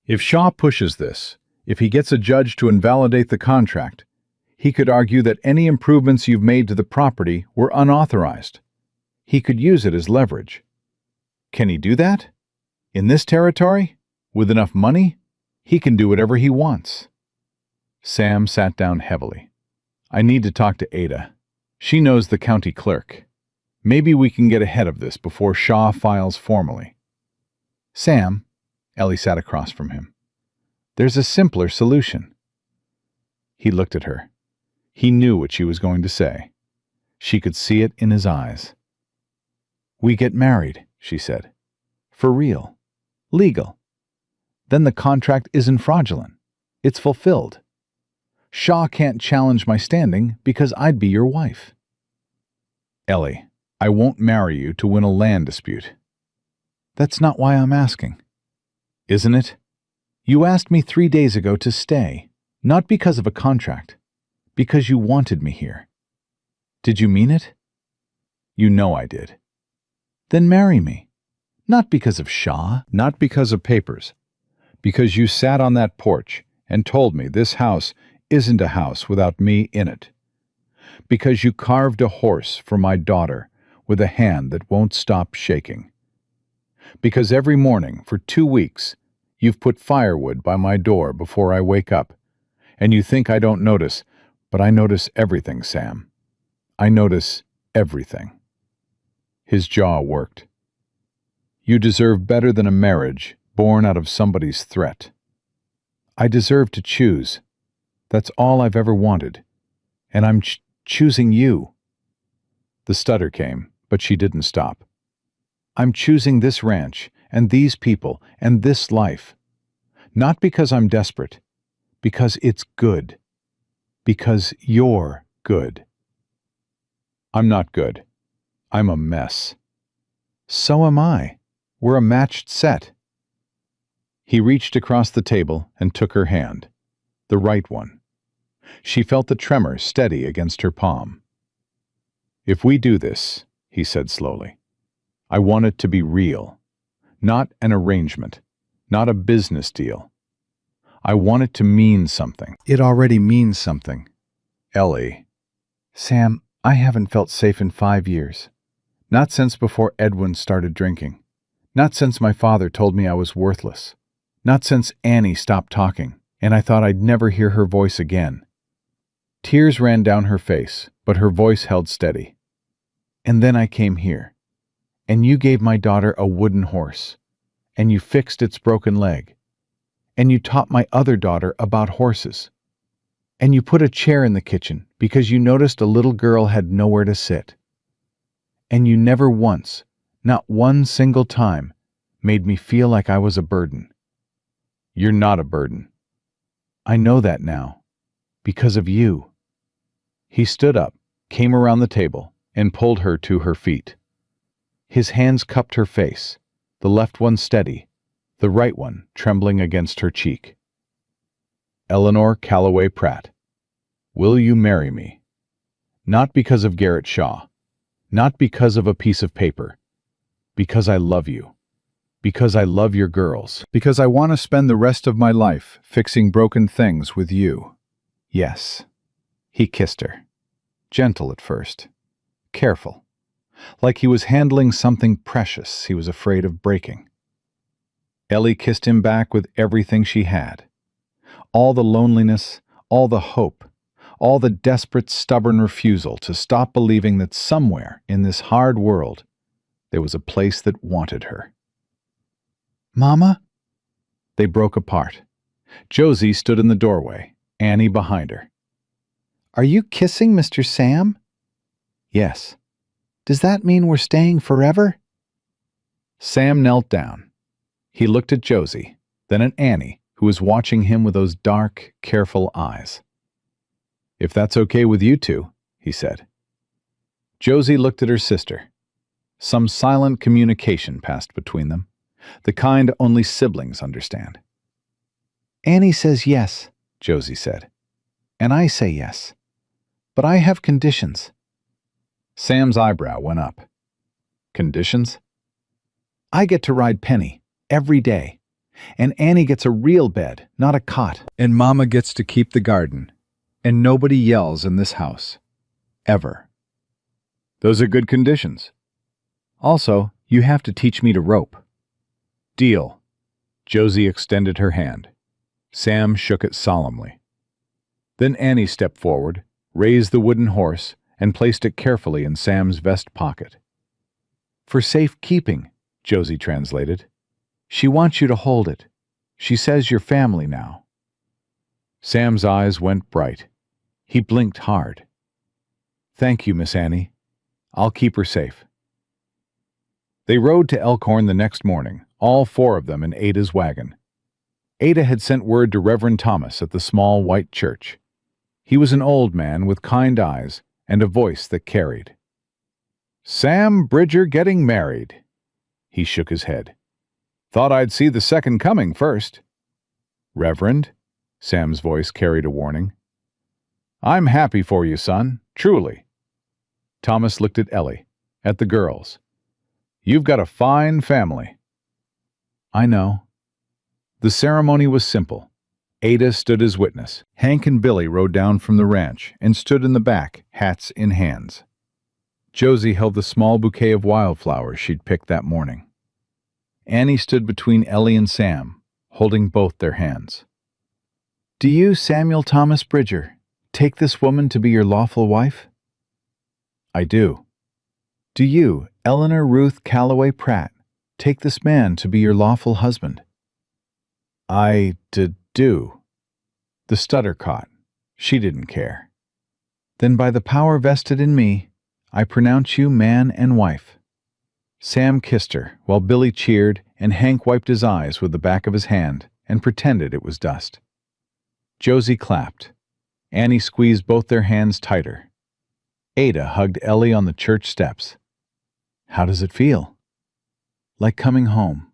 If Shaw pushes this, if he gets a judge to invalidate the contract, he could argue that any improvements you've made to the property were unauthorized. He could use it as leverage. Can he do that? In this territory? With enough money? He can do whatever he wants. Sam sat down heavily. I need to talk to Ada. She knows the county clerk. Maybe we can get ahead of this before Shaw files formally. Sam, Ellie sat across from him. There's a simpler solution. He looked at her. He knew what she was going to say. She could see it in his eyes. We get married, she said. For real. Legal. Then the contract isn't fraudulent. It's fulfilled. Shaw can't challenge my standing because I'd be your wife. Ellie, I won't marry you to win a land dispute. That's not why I'm asking. Isn't it? You asked me 3 days ago to stay, not because of a contract, because you wanted me here. Did you mean it? You know I did. Then marry me. Not because of Shaw. Not because of papers. Because you sat on that porch and told me this house isn't a house without me in it. Because you carved a horse for my daughter with a hand that won't stop shaking. Because every morning for 2 weeks you've put firewood by my door before I wake up, and you think I don't notice, but I notice everything, Sam. I notice everything. His jaw worked. You deserve better than a marriage born out of somebody's threat. I deserve to choose. That's all I've ever wanted. And I'm choosing you. The stutter came, but she didn't stop. I'm choosing this ranch and these people and this life. Not because I'm desperate. Because it's good. Because you're good. I'm not good. I'm a mess. So am I. We're a matched set. He reached across the table and took her hand, the right one. She felt the tremor steady against her palm. If we do this, he said slowly, I want it to be real, not an arrangement, not a business deal. I want it to mean something. It already means something. Ellie. Sam, I haven't felt safe in 5 years. Not since before Edwin started drinking. Not since my father told me I was worthless. Not since Annie stopped talking, and I thought I'd never hear her voice again. Tears ran down her face, but her voice held steady. And then I came here, and you gave my daughter a wooden horse, and you fixed its broken leg, and you taught my other daughter about horses, and you put a chair in the kitchen because you noticed a little girl had nowhere to sit. And you never once, not one single time, made me feel like I was a burden. You're not a burden. I know that now, because of you. He stood up, came around the table, and pulled her to her feet. His hands cupped her face, the left one steady, the right one trembling against her cheek. Eleanor Calloway Pratt, will you marry me? Not because of Garrett Shaw, not because of a piece of paper, because I love you, because I love your girls, because I want to spend the rest of my life fixing broken things with you. Yes. He kissed her, gentle at first, careful, like he was handling something precious he was afraid of breaking. Ellie kissed him back with everything she had. All the loneliness, all the hope, all the desperate, stubborn refusal to stop believing that somewhere in this hard world there was a place that wanted her. Mama? They broke apart. Josie stood in the doorway, Annie behind her. Are you kissing Mr. Sam? Yes. Does that mean we're staying forever? Sam knelt down. He looked at Josie, then at Annie, who was watching him with those dark, careful eyes. If that's okay with you two, he said. Josie looked at her sister. Some silent communication passed between them, the kind only siblings understand. Annie says yes, Josie said. And I say yes. But I have conditions. Sam's eyebrow went up. Conditions? I get to ride Penny every day, and Annie gets a real bed, not a cot. And Mama gets to keep the garden, and nobody yells in this house. Ever. Those are good conditions. Also, you have to teach me to rope. Deal. Josie extended her hand. Sam shook it solemnly. Then Annie stepped forward, raised the wooden horse, and placed it carefully in Sam's vest pocket. "For safe keeping," Josie translated. "She wants you to hold it. She says you're family now." Sam's eyes went bright. He blinked hard. "Thank you, Miss Annie. I'll keep her safe." They rode to Elkhorn the next morning, all four of them in Ada's wagon. Ada had sent word to Reverend Thomas at the small white church. He was an old man with kind eyes and a voice that carried. "Sam Bridger getting married." He shook his head. "Thought I'd see the second coming first." "Reverend?" Sam's voice carried a warning. "I'm happy for you, son, truly." Thomas looked at Ellie, at the girls. "You've got a fine family." "I know." The ceremony was simple. Ada stood as witness. Hank and Billy rode down from the ranch and stood in the back, hats in hands. Josie held the small bouquet of wildflowers she'd picked that morning. Annie stood between Ellie and Sam, holding both their hands. "Do you, Samuel Thomas Bridger, take this woman to be your lawful wife?" "I do." "Do you, Eleanor Ruth Calloway Pratt, take this man to be your lawful husband?" "I do." The stutter caught. She didn't care. "Then by the power vested in me, I pronounce you man and wife." Sam kissed her, while Billy cheered and Hank wiped his eyes with the back of his hand and pretended it was dust. Josie clapped. Annie squeezed both their hands tighter. Ada hugged Ellie on the church steps. "How does it feel?" "Like coming home."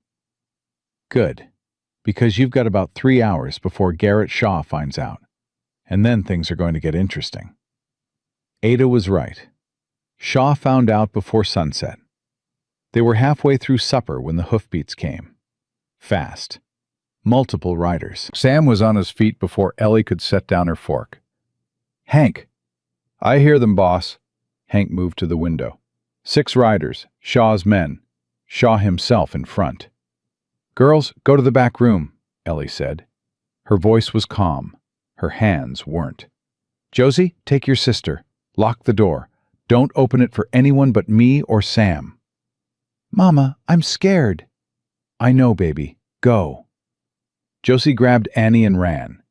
"Good, because you've got about 3 hours before Garrett Shaw finds out, and then things are going to get interesting." Ada was right. Shaw found out before sunset. They were halfway through supper when the hoofbeats came. Fast. Multiple riders. Sam was on his feet before Ellie could set down her fork. "Hank." "I hear them, boss." Hank moved to the window. 6 riders, Shaw's men. Shaw himself in front. "Girls, go to the back room," Ellie said. Her voice was calm. Her hands weren't. "Josie, take your sister. Lock the door. Don't open it for anyone but me or Sam." "Mama, I'm scared." "I know, baby. Go." Josie grabbed Annie and ran.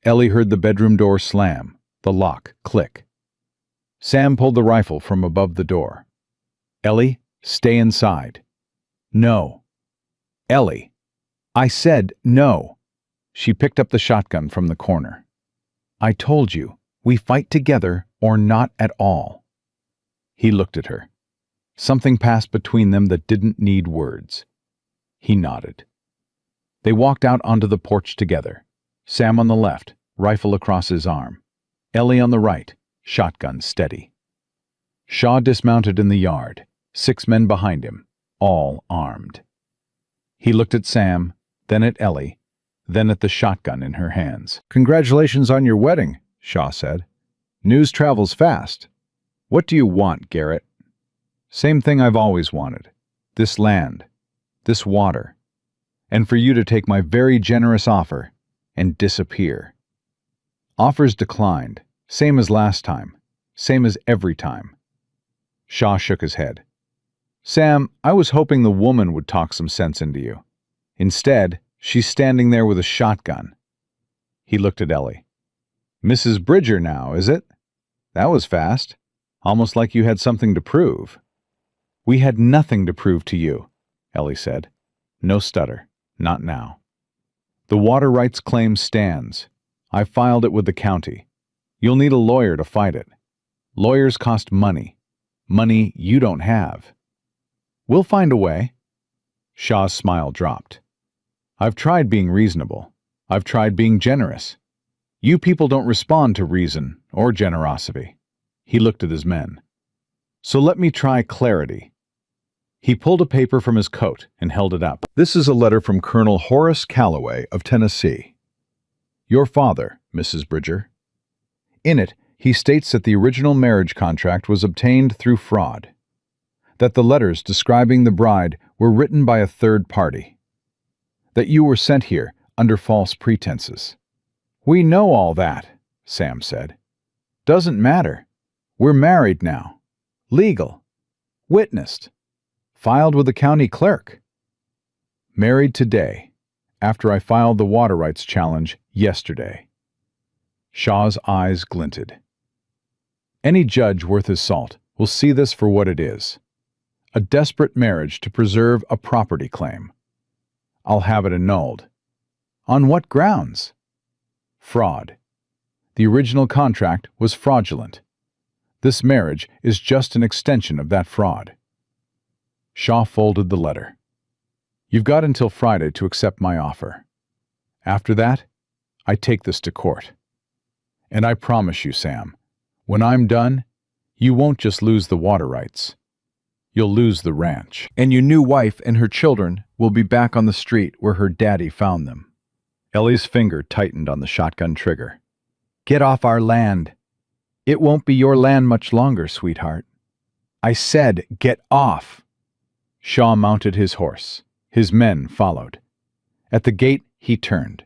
Ellie heard the bedroom door slam, the lock click. Sam pulled the rifle from above the door. "Ellie, stay inside." "No." "Ellie." "I said no." She picked up the shotgun from the corner. "I told you, we fight together or not at all." He looked at her. Something passed between them that didn't need words. He nodded. They walked out onto the porch together. Sam on the left, rifle across his arm. Ellie on the right, shotgun steady. Shaw dismounted in the yard, 6 men behind him, all armed. He looked at Sam, then at Ellie, then at the shotgun in her hands. "Congratulations on your wedding," Shaw said. "News travels fast. What do you want, Garrett?" "Same thing I've always wanted. This land, this water, and for you to take my very generous offer and disappear." "Offers declined, same as last time, same as every time." Shaw shook his head. "Sam, I was hoping the woman would talk some sense into you. Instead, she's standing there with a shotgun." He looked at Ellie. "Mrs. Bridger now, is it? That was fast. Almost like you had something to prove." "We had nothing to prove to you," Ellie said. No stutter. Not now. "The water rights claim stands. I filed it with the county. You'll need a lawyer to fight it. Lawyers cost money. Money you don't have." "We'll find a way." Shaw's smile dropped. "I've tried being reasonable. I've tried being generous. You people don't respond to reason or generosity." He looked at his men. "So let me try clarity." He pulled a paper from his coat and held it up. "This is a letter from Colonel Horace Calloway of Tennessee. Your father, Mrs. Bridger. In it, he states that the original marriage contract was obtained through fraud, that the letters describing the bride were written by a third party, that you were sent here under false pretenses." "We know all that," Sam said. Doesn't matter. We're married now. Legal. Witnessed. Filed with the county clerk. Married today, after I filed the water rights challenge yesterday. Shaw's eyes glinted. Any judge worth his salt will see this for what it is. A desperate marriage to preserve a property claim. I'll have it annulled. On what grounds? Fraud. The original contract was fraudulent. This marriage is just an extension of that fraud. Shaw folded the letter. You've got until Friday to accept my offer. After that, I take this to court. And I promise you, Sam, when I'm done, you won't just lose the water rights. You'll lose the ranch. And your new wife and her children will be back on the street where her daddy found them. Ellie's finger tightened on the shotgun trigger. Get off our land. It won't be your land much longer, sweetheart. I said, get off. Shaw mounted his horse. His men followed. At the gate, he turned.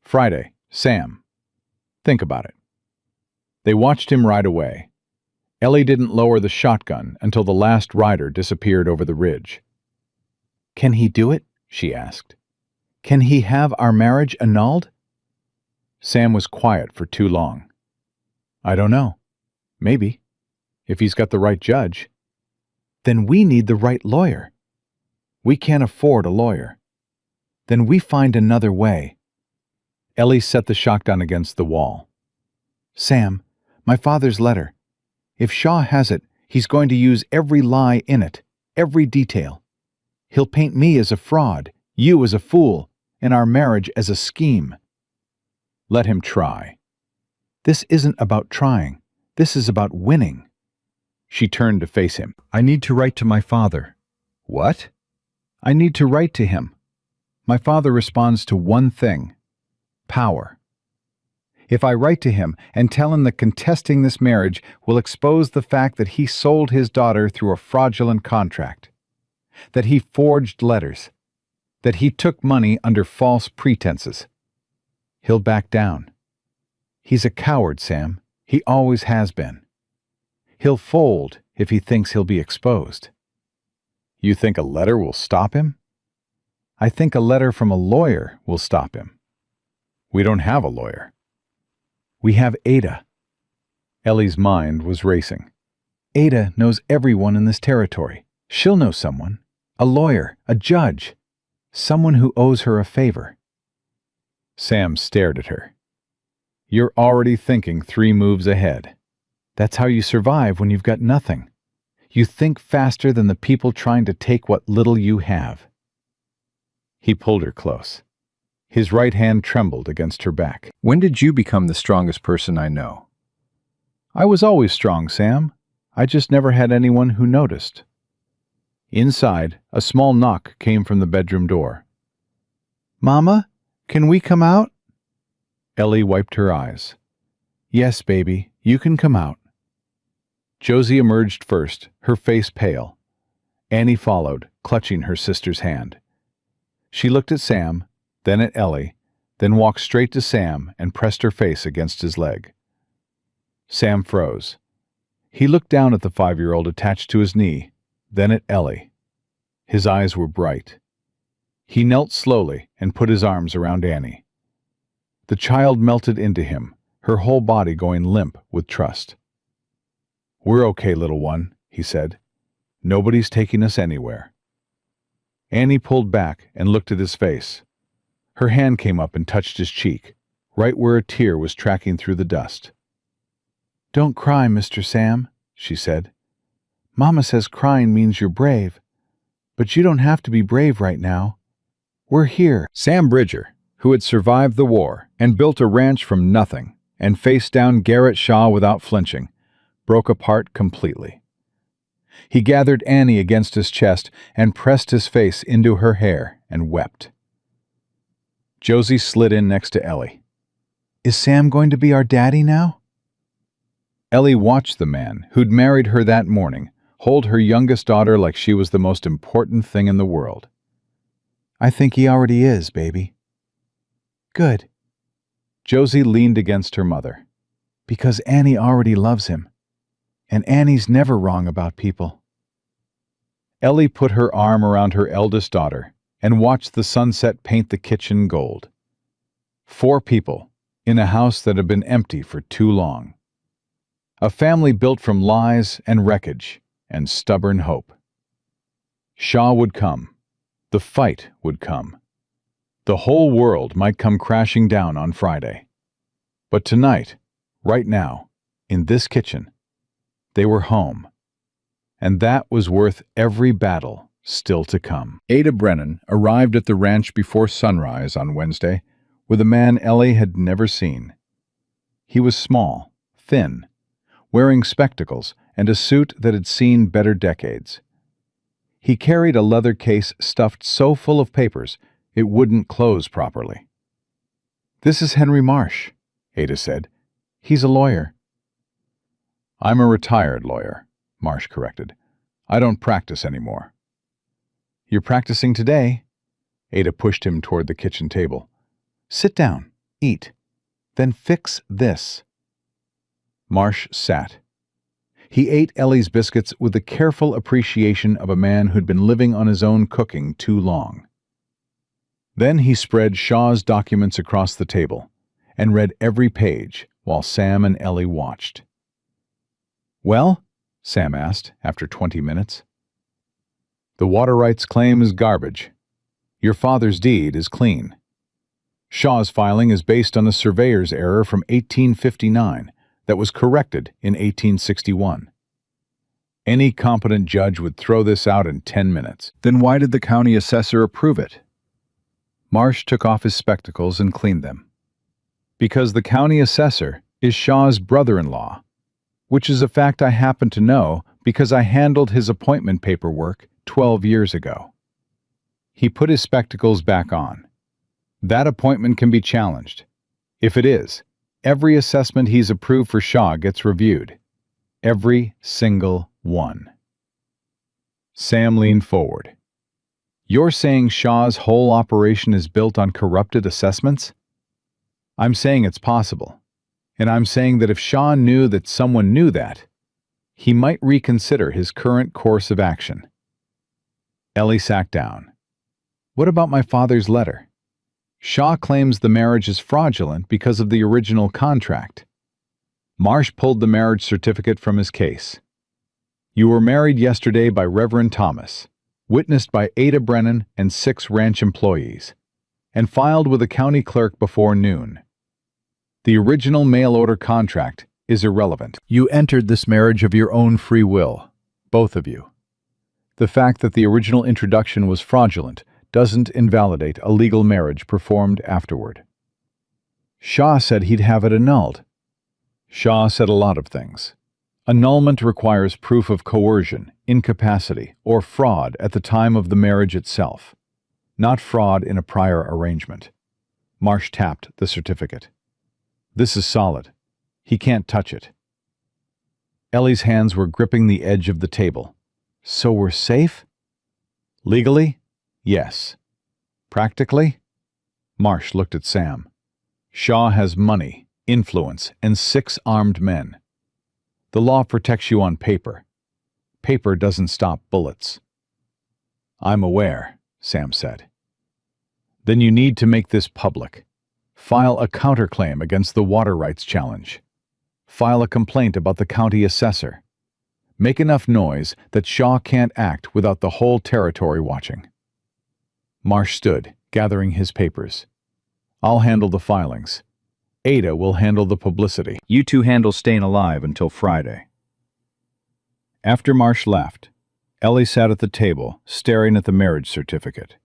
Friday, Sam. Think about it. They watched him ride away. Ellie didn't lower the shotgun until the last rider disappeared over the ridge. Can he do it? She asked. Can he have our marriage annulled? Sam was quiet for too long. I don't know. Maybe. If he's got the right judge. Then we need the right lawyer. We can't afford a lawyer. Then we find another way. Ellie set the shotgun against the wall. Sam, my father's letter. If Shaw has it, he's going to use every lie in it, every detail. He'll paint me as a fraud, you as a fool, and our marriage as a scheme. Let him try. This isn't about trying. This is about winning. She turned to face him. I need to write to my father. What? I need to write to him. My father responds to one thing: power. If I write to him and tell him that contesting this marriage will expose the fact that he sold his daughter through a fraudulent contract, that he forged letters, that he took money under false pretenses, he'll back down. He's a coward, Sam. He always has been. He'll fold if he thinks he'll be exposed. You think a letter will stop him? I think a letter from a lawyer will stop him. We don't have a lawyer. We have Ada. Ellie's mind was racing. Ada knows everyone in this territory. She'll know someone. A lawyer, a judge, someone who owes her a favor. Sam stared at her. You're already thinking 3 moves ahead. That's how you survive when you've got nothing. You think faster than the people trying to take what little you have. He pulled her close. His right hand trembled against her back. When did you become the strongest person I know? I was always strong, Sam. I just never had anyone who noticed. Inside, a small knock came from the bedroom door. Mama, can we come out? Ellie wiped her eyes. Yes, baby, you can come out. Josie emerged first, her face pale. Annie followed, clutching her sister's hand. She looked at Sam, then at Ellie, then walked straight to Sam and pressed her face against his leg. Sam froze. He looked down at the 5-year-old attached to his knee, then at Ellie. His eyes were bright. He knelt slowly and put his arms around Annie. The child melted into him, her whole body going limp with trust. We're okay, little one, he said. Nobody's taking us anywhere. Annie pulled back and looked at his face. Her hand came up and touched his cheek, right where a tear was tracking through the dust. Don't cry, Mr. Sam, she said. Mama says crying means you're brave, but you don't have to be brave right now. We're here. Sam Bridger, who had survived the war and built a ranch from nothing and faced down Garrett Shaw without flinching, broke apart completely. He gathered Annie against his chest and pressed his face into her hair and wept. Josie slid in next to Ellie. Is Sam going to be our daddy now? Ellie watched the man who'd married her that morning hold her youngest daughter like she was the most important thing in the world. I think he already is, baby. Good. Josie leaned against her mother. Because Annie already loves him, and Annie's never wrong about people. Ellie put her arm around her eldest daughter and watched the sunset paint the kitchen gold. 4 people in a house that had been empty for too long. A family built from lies and wreckage and stubborn hope. Shaw would come. The fight would come. The whole world might come crashing down on Friday. But tonight, right now, in this kitchen, they were home. And that was worth every battle still to come. Ada Brennan arrived at the ranch before sunrise on Wednesday with a man Ellie had never seen. He was small, thin, wearing spectacles and a suit that had seen better decades. He carried a leather case stuffed so full of papers it wouldn't close properly. "This is Henry Marsh," Ada said. "He's a lawyer." "I'm a retired lawyer," Marsh corrected. "I don't practice anymore." "You're practicing today." Ada pushed him toward the kitchen table. "Sit down, eat, then fix this." Marsh sat. He ate Ellie's biscuits with the careful appreciation of a man who'd been living on his own cooking too long. Then he spread Shaw's documents across the table and read every page while Sam and Ellie watched. "Well?" Sam asked after 20 minutes. "The water rights claim is garbage. Your father's deed is clean. Shaw's filing is based on a surveyor's error from 1859 that was corrected in 1861. Any competent judge would throw this out in 10 minutes. Then why did the county assessor approve it?" Marsh took off his spectacles and cleaned them. "Because the county assessor is Shaw's brother-in-law, which is a fact I happen to know because I handled his appointment paperwork 12 years ago." He put his spectacles back on. "That appointment can be challenged. If it is, every assessment he's approved for Shaw gets reviewed. Every single one." Sam leaned forward. "You're saying Shaw's whole operation is built on corrupted assessments?" "I'm saying it's possible. And I'm saying that if Shaw knew that someone knew that, he might reconsider his current course of action." Ellie sat down. "What about my father's letter? Shaw claims the marriage is fraudulent because of the original contract." Marsh pulled the marriage certificate from his case. "You were married yesterday by Reverend Thomas, witnessed by Ada Brennan and 6 ranch employees, and filed with the county clerk before noon. The original mail-order contract is irrelevant. You entered this marriage of your own free will, both of you. The fact that the original introduction was fraudulent doesn't invalidate a legal marriage performed afterward." "Shaw said he'd have it annulled." "Shaw said a lot of things. Annulment requires proof of coercion, incapacity, or fraud at the time of the marriage itself, not fraud in a prior arrangement." Marsh tapped the certificate. "This is solid. He can't touch it." Ellie's hands were gripping the edge of the table. "So we're safe?" "Legally? Yes. Practically?" Marsh looked at Sam. "Shaw has money, influence, and 6 armed men. The law protects you on paper. Paper doesn't stop bullets." "I'm aware," Sam said. "Then you need to make this public. File a counterclaim against the water rights challenge. File a complaint about the county assessor. Make enough noise that Shaw can't act without the whole territory watching." Marsh stood, gathering his papers. "I'll handle the filings. Ada will handle the publicity. You 2 handle staying alive until Friday." After Marsh left, Ellie sat at the table, staring at the marriage certificate.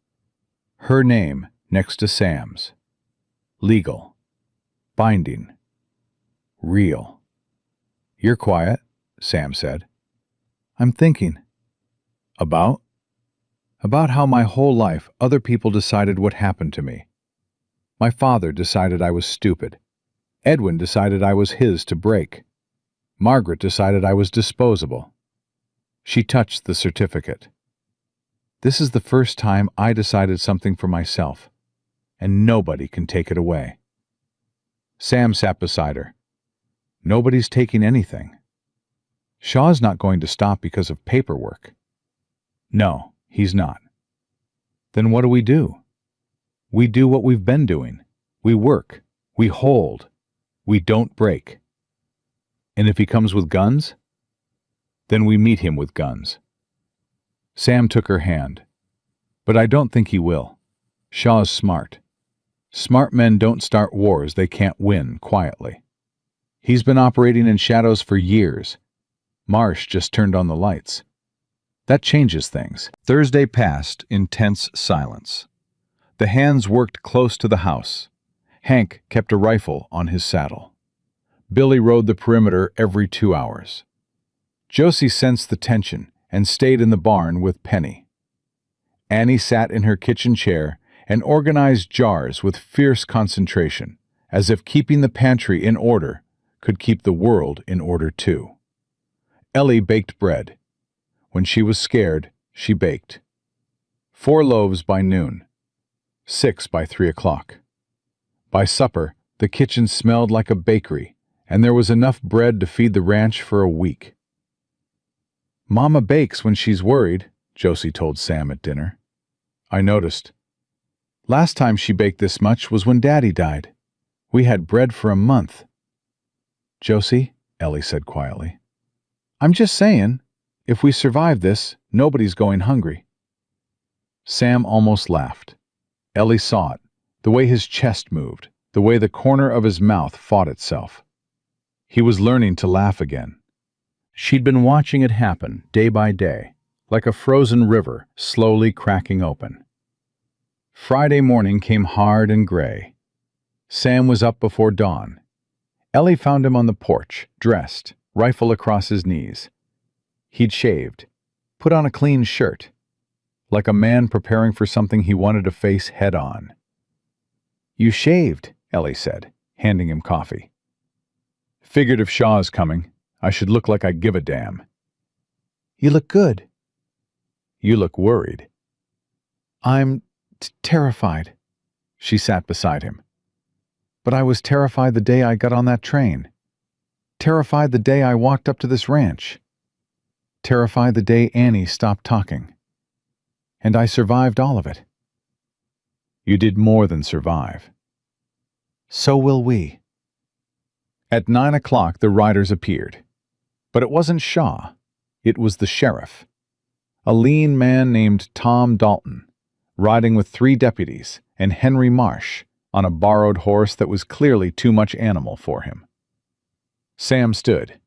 Her name next to Sam's. Legal. Binding. Real. "You're quiet," Sam said. "I'm thinking." "About?" "About how my whole life other people decided what happened to me. My father decided I was stupid. Edwin decided I was his to break. Margaret decided I was disposable." She touched the certificate. "This is the first time I decided something for myself, and nobody can take it away." Sam sat beside her. Nobody's taking anything. Shaw's not going to stop because of paperwork. No, he's not. Then what do? We do what we've been doing. We work. We hold. We don't break. And if he comes with guns? Then we meet him with guns. Sam took her hand. But I don't think he will. Shaw's smart. Smart men don't start wars they can't win quietly. He's been operating in shadows for years. Marsh just turned on the lights. That changes things. Thursday passed in tense silence. The hands worked close to the house. Hank kept a rifle on his saddle. Billy rode the perimeter every 2 hours. Josie sensed the tension and stayed in the barn with Penny. Annie sat in her kitchen chair and organized jars with fierce concentration, as if keeping the pantry in order could keep the world in order too. Ellie baked bread. When she was scared, she baked. 4 loaves by noon. 6 by 3 o'clock. By supper, the kitchen smelled like a bakery, and there was enough bread to feed the ranch for a week. Mama bakes when she's worried, Josie told Sam at dinner. I noticed. Last time she baked this much was when Daddy died. We had bread for a month. Josie, Ellie said quietly, I'm just saying, if we survive this, nobody's going hungry. Sam almost laughed. Ellie saw it, the way his chest moved, the way the corner of his mouth fought itself. He was learning to laugh again. She'd been watching it happen day by day, like a frozen river slowly cracking open. Friday morning came hard and gray. Sam was up before dawn. Ellie found him on the porch, dressed, rifle across his knees. He'd shaved, put on a clean shirt, like a man preparing for something he wanted to face head-on. You shaved, Ellie said, handing him coffee. Figured if Shaw's coming, I should look like I give a damn. You look good. You look worried. I'm terrified. She sat beside him. But I was terrified the day I got on that train. Terrified the day I walked up to this ranch. Terrified the day Annie stopped talking. And I survived all of it. You did more than survive. So will we. At 9 o'clock the riders appeared. But it wasn't Shaw. It was the sheriff. A lean man named Tom Dalton, riding with 3 deputies and Henry Marsh on a borrowed horse that was clearly too much animal for him. Sam stood.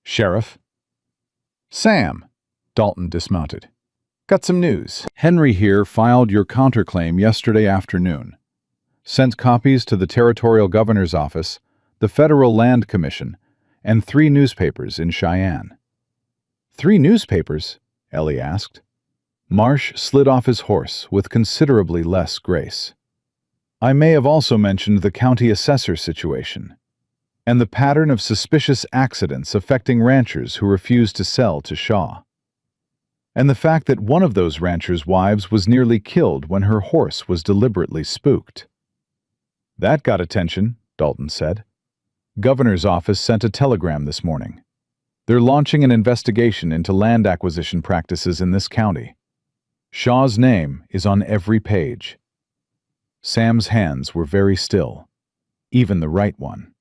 Sheriff? Sam, Dalton dismounted. Got some news. Henry here filed your counterclaim yesterday afternoon. Sent copies to the Territorial Governor's Office, the Federal Land Commission, and 3 newspapers in Cheyenne. 3 newspapers? Ellie asked. Marsh slid off his horse with considerably less grace. I may have also mentioned the county assessor situation, and the pattern of suspicious accidents affecting ranchers who refused to sell to Shaw, and the fact that one of those ranchers' wives was nearly killed when her horse was deliberately spooked. That got attention, Dalton said. Governor's office sent a telegram this morning. They're launching an investigation into land acquisition practices in this county. Shaw's name is on every page. Sam's hands were very still, even the right one.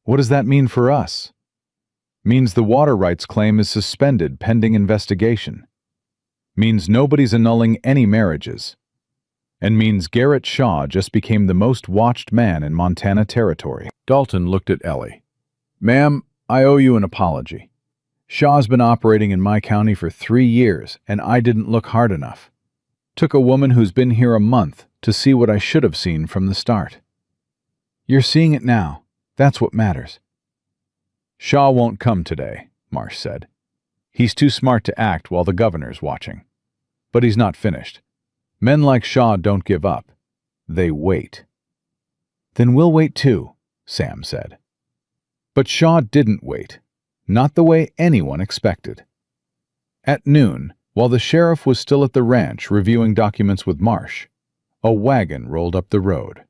What does that mean for us? Means the water rights claim is suspended pending investigation. Means nobody's annulling any marriages. And means Garrett Shaw just became the most watched man in Montana Territory. Dalton looked at Ellie. Ma'am, I owe you an apology. Shaw's been operating in my county for 3 years, and I didn't look hard enough. Took a woman who's been here a month to see what I should have seen from the start. You're seeing it now. That's what matters. Shaw won't come today, Marsh said. He's too smart to act while the governor's watching. But he's not finished. Men like Shaw don't give up. They wait. Then we'll wait too, Sam said. But Shaw didn't wait. Not the way anyone expected. At noon, while the sheriff was still at the ranch reviewing documents with Marsh, a wagon rolled up the road.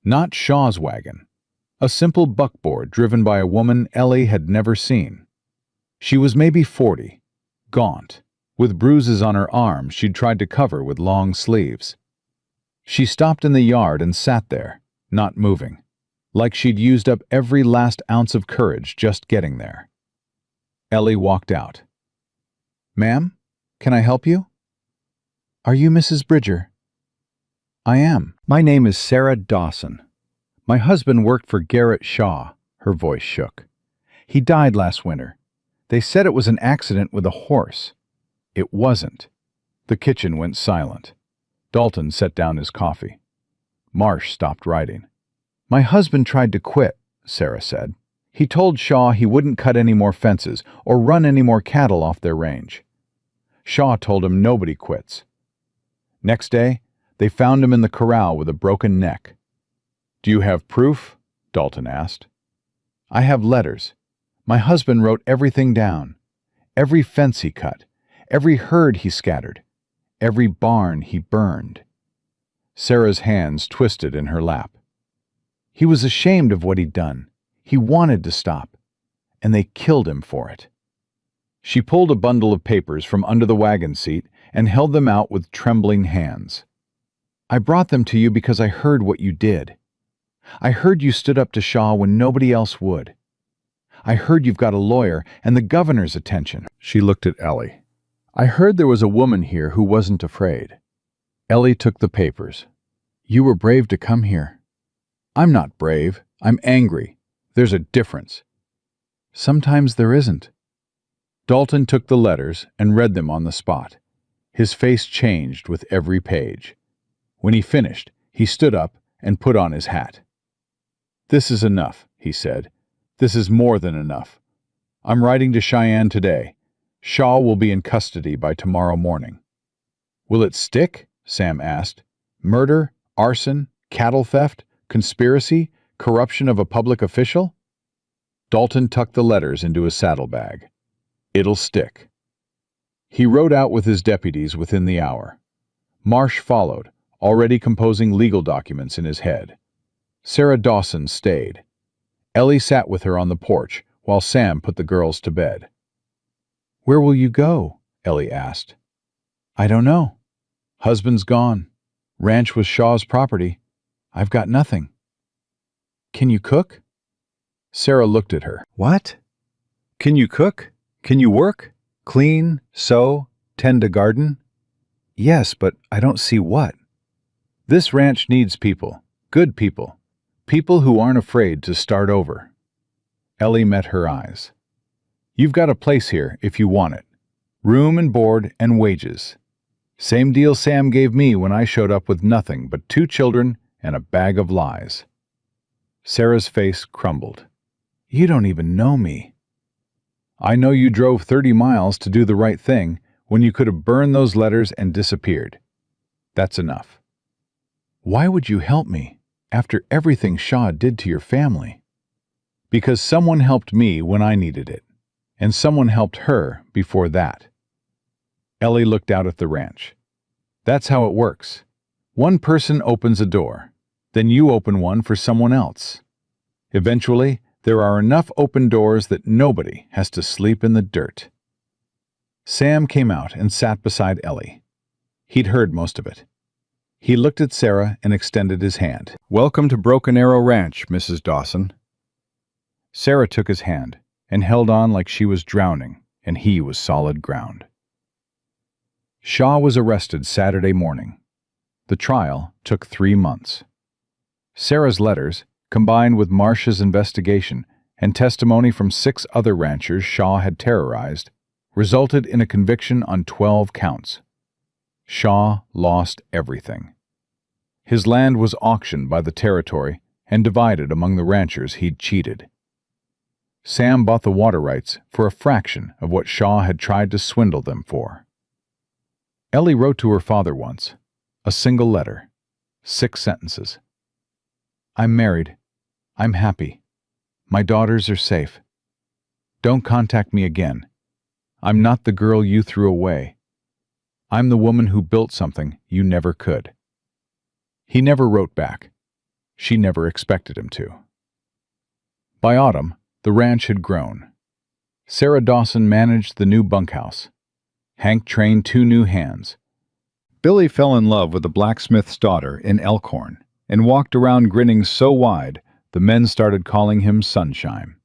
Not Shaw's wagon. A simple buckboard driven by a woman Ellie had never seen. She was maybe 40, gaunt, with bruises on her arms she'd tried to cover with long sleeves. She stopped in the yard and sat there, not moving, like she'd used up every last ounce of courage just getting there. Ellie walked out. "Ma'am, can I help you?" "Are you Mrs. Bridger?" "I am. My name is Sarah Dawson. My husband worked for Garrett Shaw." Her voice shook. "He died last winter. They said it was an accident with a horse. It wasn't." The kitchen went silent. Dalton set down his coffee. Marsh stopped writing. "My husband tried to quit," Sarah said. "He told Shaw he wouldn't cut any more fences or run any more cattle off their range. Shaw told him nobody quits. Next day, they found him in the corral with a broken neck." "Do you have proof?" Dalton asked. "I have letters. My husband wrote everything down. Every fence he cut, every herd he scattered, every barn he burned." Sarah's hands twisted in her lap. "He was ashamed of what he'd done. He wanted to stop, and they killed him for it." She pulled a bundle of papers from under the wagon seat and held them out with trembling hands. "I brought them to you because I heard what you did. I heard you stood up to Shaw when nobody else would. I heard you've got a lawyer and the governor's attention." She looked at Ellie. "I heard there was a woman here who wasn't afraid." Ellie took the papers. "You were brave to come here." "I'm not brave. I'm angry. There's a difference." "Sometimes there isn't." Dalton took the letters and read them on the spot. His face changed with every page. When he finished, he stood up and put on his hat. "This is enough," he said. "This is more than enough. I'm writing to Cheyenne today. Shaw will be in custody by tomorrow morning." "Will it stick?" Sam asked. "Murder, arson, cattle theft, conspiracy, corruption of a public official?" Dalton tucked the letters into his saddlebag. "It'll stick." He rode out with his deputies within the hour. Marsh followed, already composing legal documents in his head. Sarah Dawson stayed. Ellie sat with her on the porch while Sam put the girls to bed. "Where will you go?" Ellie asked. "I don't know. Husband's gone. Ranch was Shaw's property. I've got nothing." "Can you cook?" Sarah looked at her. "What? Can you cook? Can you work? Clean, sew, tend a garden?" "Yes, but I don't see what." "This ranch needs people, good people. People who aren't afraid to start over." Ellie met her eyes. "You've got a place here if you want it. Room and board and wages. Same deal Sam gave me when I showed up with nothing but 2 children and a bag of lies." Sarah's face crumbled. "You don't even know me." "I know you drove 30 miles to do the right thing when you could have burned those letters and disappeared. That's enough." "Why would you help me after everything Shaw did to your family?" "Because someone helped me when I needed it, and someone helped her before that." Ellie looked out at the ranch. "That's how it works. One person opens a door, then you open one for someone else. Eventually, there are enough open doors that nobody has to sleep in the dirt." Sam came out and sat beside Ellie. He'd heard most of it. He looked at Sarah and extended his hand. "Welcome to Broken Arrow Ranch, Mrs. Dawson." Sarah took his hand and held on like she was drowning and he was solid ground. Shaw was arrested Saturday morning. The trial took 3 months. Sarah's letters, combined with Marsh's investigation and testimony from 6 other ranchers Shaw had terrorized, resulted in a conviction on 12 counts. Shaw lost everything. His land was auctioned by the territory and divided among the ranchers he'd cheated. Sam bought the water rights for a fraction of what Shaw had tried to swindle them for. Ellie wrote to her father once, a single letter, 6 sentences. "I'm married. I'm happy. My daughters are safe. Don't contact me again. I'm not the girl you threw away. I'm the woman who built something you never could." He never wrote back. She never expected him to. By autumn, the ranch had grown. Sarah Dawson managed the new bunkhouse. Hank trained 2 new hands. Billy fell in love with the blacksmith's daughter in Elkhorn and walked around grinning so wide the men started calling him Sunshine.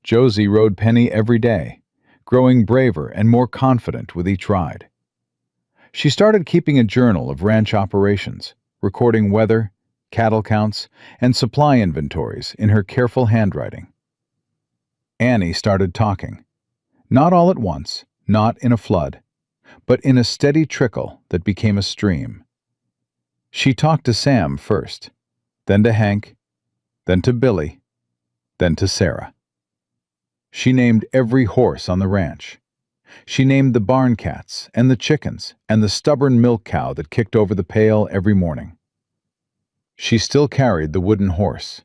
Josie rode Penny every day, growing braver and more confident with each ride. She started keeping a journal of ranch operations, recording weather, cattle counts, and supply inventories in her careful handwriting. Annie started talking, not all at once, not in a flood, but in a steady trickle that became a stream. She talked to Sam first, then to Hank, then to Billy, then to Sarah. She named every horse on the ranch. She named the barn cats and the chickens and the stubborn milk cow that kicked over the pail every morning. She still carried the wooden horse,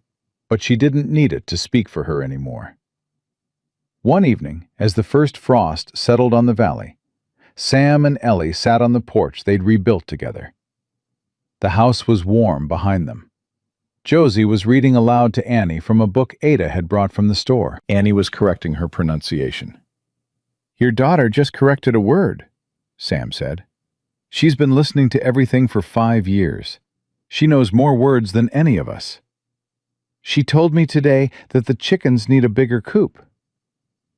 but she didn't need it to speak for her anymore. One evening, as the first frost settled on the valley, Sam and Ellie sat on the porch they'd rebuilt together. The house was warm behind them. Josie was reading aloud to Annie from a book Ada had brought from the store. Annie was correcting her pronunciation. "Your daughter just corrected a word," Sam said. "She's been listening to everything for 5 years. She knows more words than any of us. She told me today that the chickens need a bigger coop."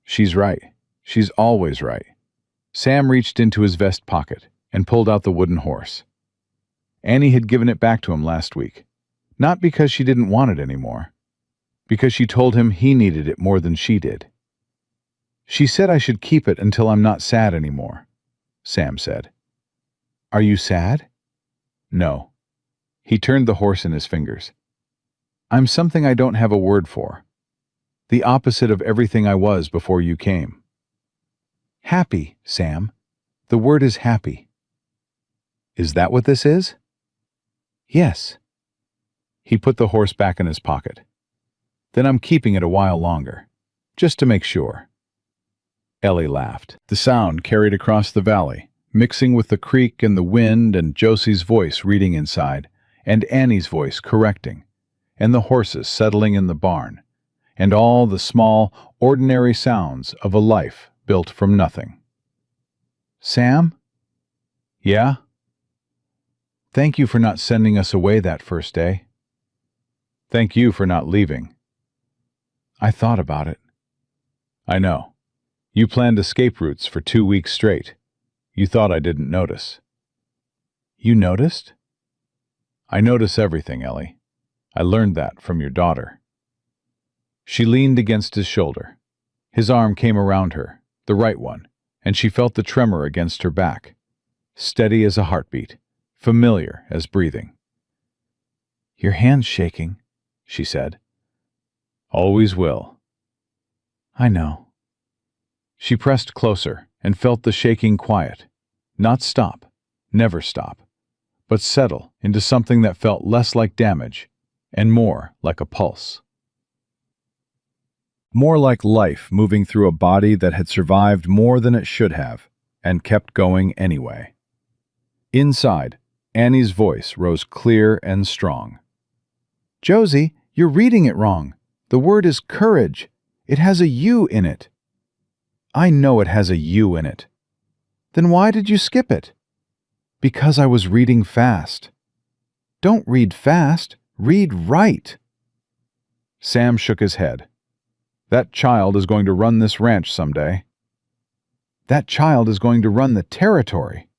"She's right. She's always right." Sam reached into his vest pocket and pulled out the wooden horse. Annie had given it back to him last week, not because she didn't want it anymore, because she told him he needed it more than she did. "She said I should keep it until I'm not sad anymore," Sam said. "Are you sad?" "No." He turned the horse in his fingers. "I'm something I don't have a word for. The opposite of everything I was before you came." "Happy, Sam. The word is happy." "Is that what this is?" "Yes." He put the horse back in his pocket. "Then I'm keeping it a while longer, just to make sure." Ellie laughed. The sound carried across the valley, mixing with the creek and the wind and Josie's voice reading inside, and Annie's voice correcting, and the horses settling in the barn, and all the small, ordinary sounds of a life built from nothing. "Sam?" "Yeah?" "Thank you for not sending us away that first day." "Thank you for not leaving." "I thought about it." "I know. You planned escape routes for 2 weeks straight. You thought I didn't notice." "You noticed?" "I notice everything, Ellie. I learned that from your daughter." She leaned against his shoulder. His arm came around her, the right one, and she felt the tremor against her back, steady as a heartbeat, familiar as breathing. "Your hand's shaking," she said. "Always will." "I know." She pressed closer and felt the shaking quiet, not stop, never stop, but settle into something that felt less like damage and more like a pulse. More like life moving through a body that had survived more than it should have and kept going anyway. Inside, Annie's voice rose clear and strong. "Josie, you're reading it wrong. The word is courage. It has a U in it." "I know it has a U in it." "Then why did you skip it?" "Because I was reading fast." "Don't read fast. Read right." Sam shook his head. "That child is going to run this ranch someday." "That child is going to run the territory."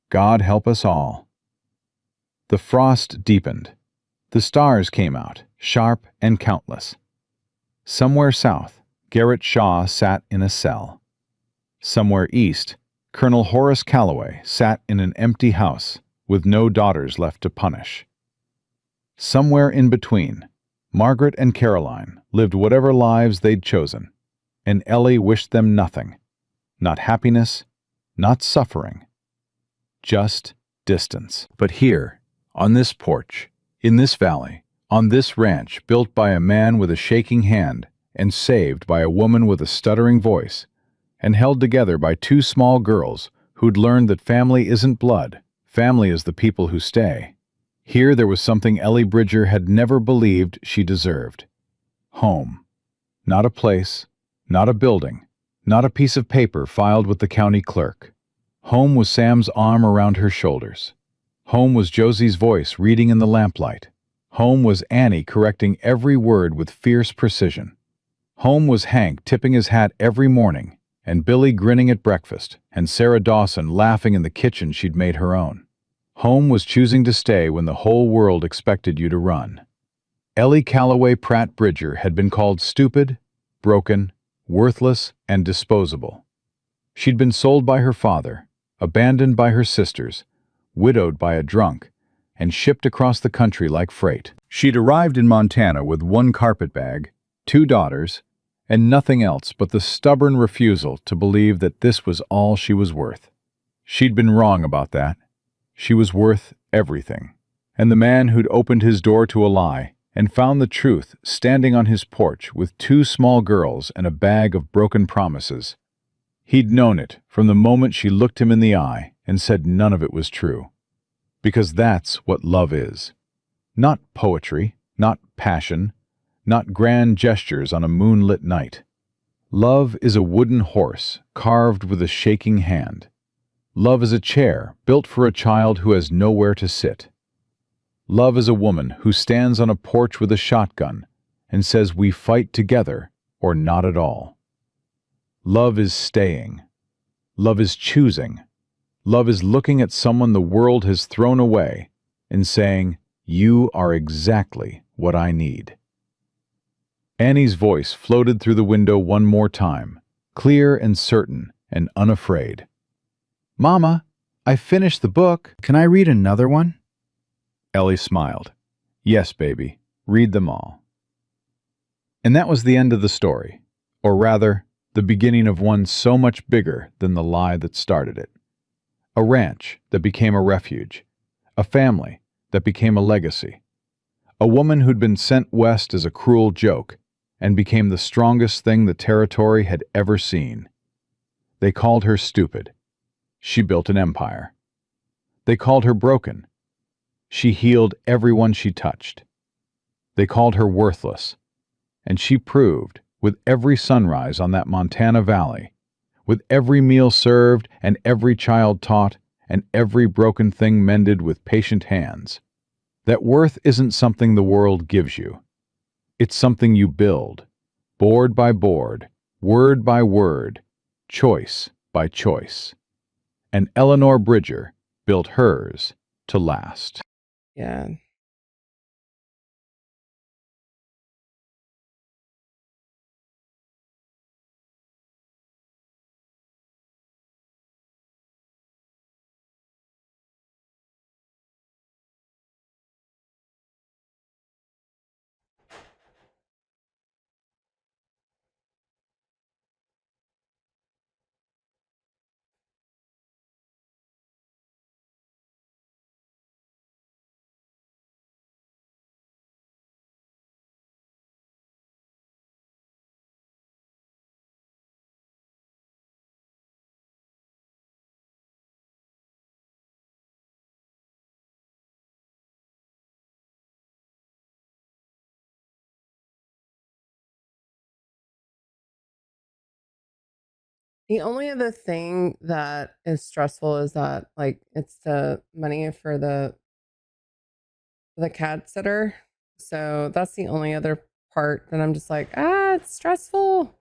"God help us all." The frost deepened. The stars came out, sharp and countless. Somewhere south, Garrett Shaw sat in a cell. Somewhere east, Colonel Horace Calloway sat in an empty house with no daughters left to punish. Somewhere in between, Margaret and Caroline lived whatever lives they'd chosen, and Ellie wished them nothing, not happiness, not suffering, just distance. But here, on this porch, in this valley, on this ranch built by a man with a shaking hand and saved by a woman with a stuttering voice, and held together by 2 small girls who'd learned that family isn't blood, family is the people who stay. Here there was something Ellie Bridger had never believed she deserved. Home. Not a place, not a building, not a piece of paper filed with the county clerk. Home was Sam's arm around her shoulders. Home was Josie's voice reading in the lamplight. Home was Annie correcting every word with fierce precision. Home was Hank tipping his hat every morning, and Billy grinning at breakfast, and Sarah Dawson laughing in the kitchen she'd made her own. Home was choosing to stay when the whole world expected you to run. Ellie Calloway Pratt Bridger had been called stupid, broken, worthless, and disposable. She'd been sold by her father, abandoned by her sisters, widowed by a drunk, and shipped across the country like freight. She'd arrived in Montana with one carpetbag, 2 daughters, and nothing else but the stubborn refusal to believe that this was all she was worth. She'd been wrong about that. She was worth everything. And the man who'd opened his door to a lie and found the truth standing on his porch with 2 small girls and a bag of broken promises. He'd known it from the moment she looked him in the eye and said none of it was true. Because that's what love is. Not poetry, not passion, not grand gestures on a moonlit night. Love is a wooden horse carved with a shaking hand. Love is a chair built for a child who has nowhere to sit. Love is a woman who stands on a porch with a shotgun and says we fight together or not at all. Love is staying. Love is choosing. Love is looking at someone the world has thrown away and saying, "You are exactly what I need." Annie's voice floated through the window one more time, clear and certain and unafraid. Mama, I finished the book. Can I read another one? Ellie smiled. Yes, baby, read them all. And that was the end of the story, or rather, the beginning of one so much bigger than the lie that started it. A ranch that became a refuge, a family that became a legacy, a woman who'd been sent west as a cruel joke and became the strongest thing the territory had ever seen. They called her stupid. She built an empire. They called her broken. She healed everyone she touched. They called her worthless, and she proved, with every sunrise on that Montana valley, with every meal served and every child taught and every broken thing mended with patient hands, that worth isn't something the world gives you. It's something you build, board by board, word by word, choice by choice. And Eleanor Bridger built hers to last. Yeah. The only other thing that is stressful is that like it's the money for the cat sitter. So that's the only other part that I'm just like, it's stressful.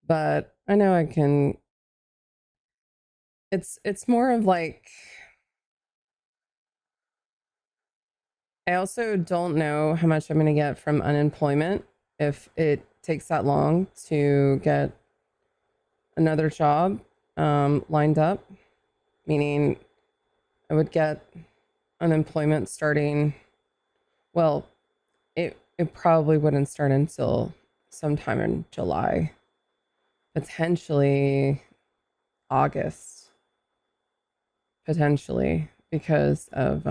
But I know I can it's more of like I also don't know how much I'm going to get from unemployment if it takes that long to get another job lined up, meaning I would get unemployment starting, well, it probably wouldn't start until sometime in July, potentially August, potentially because of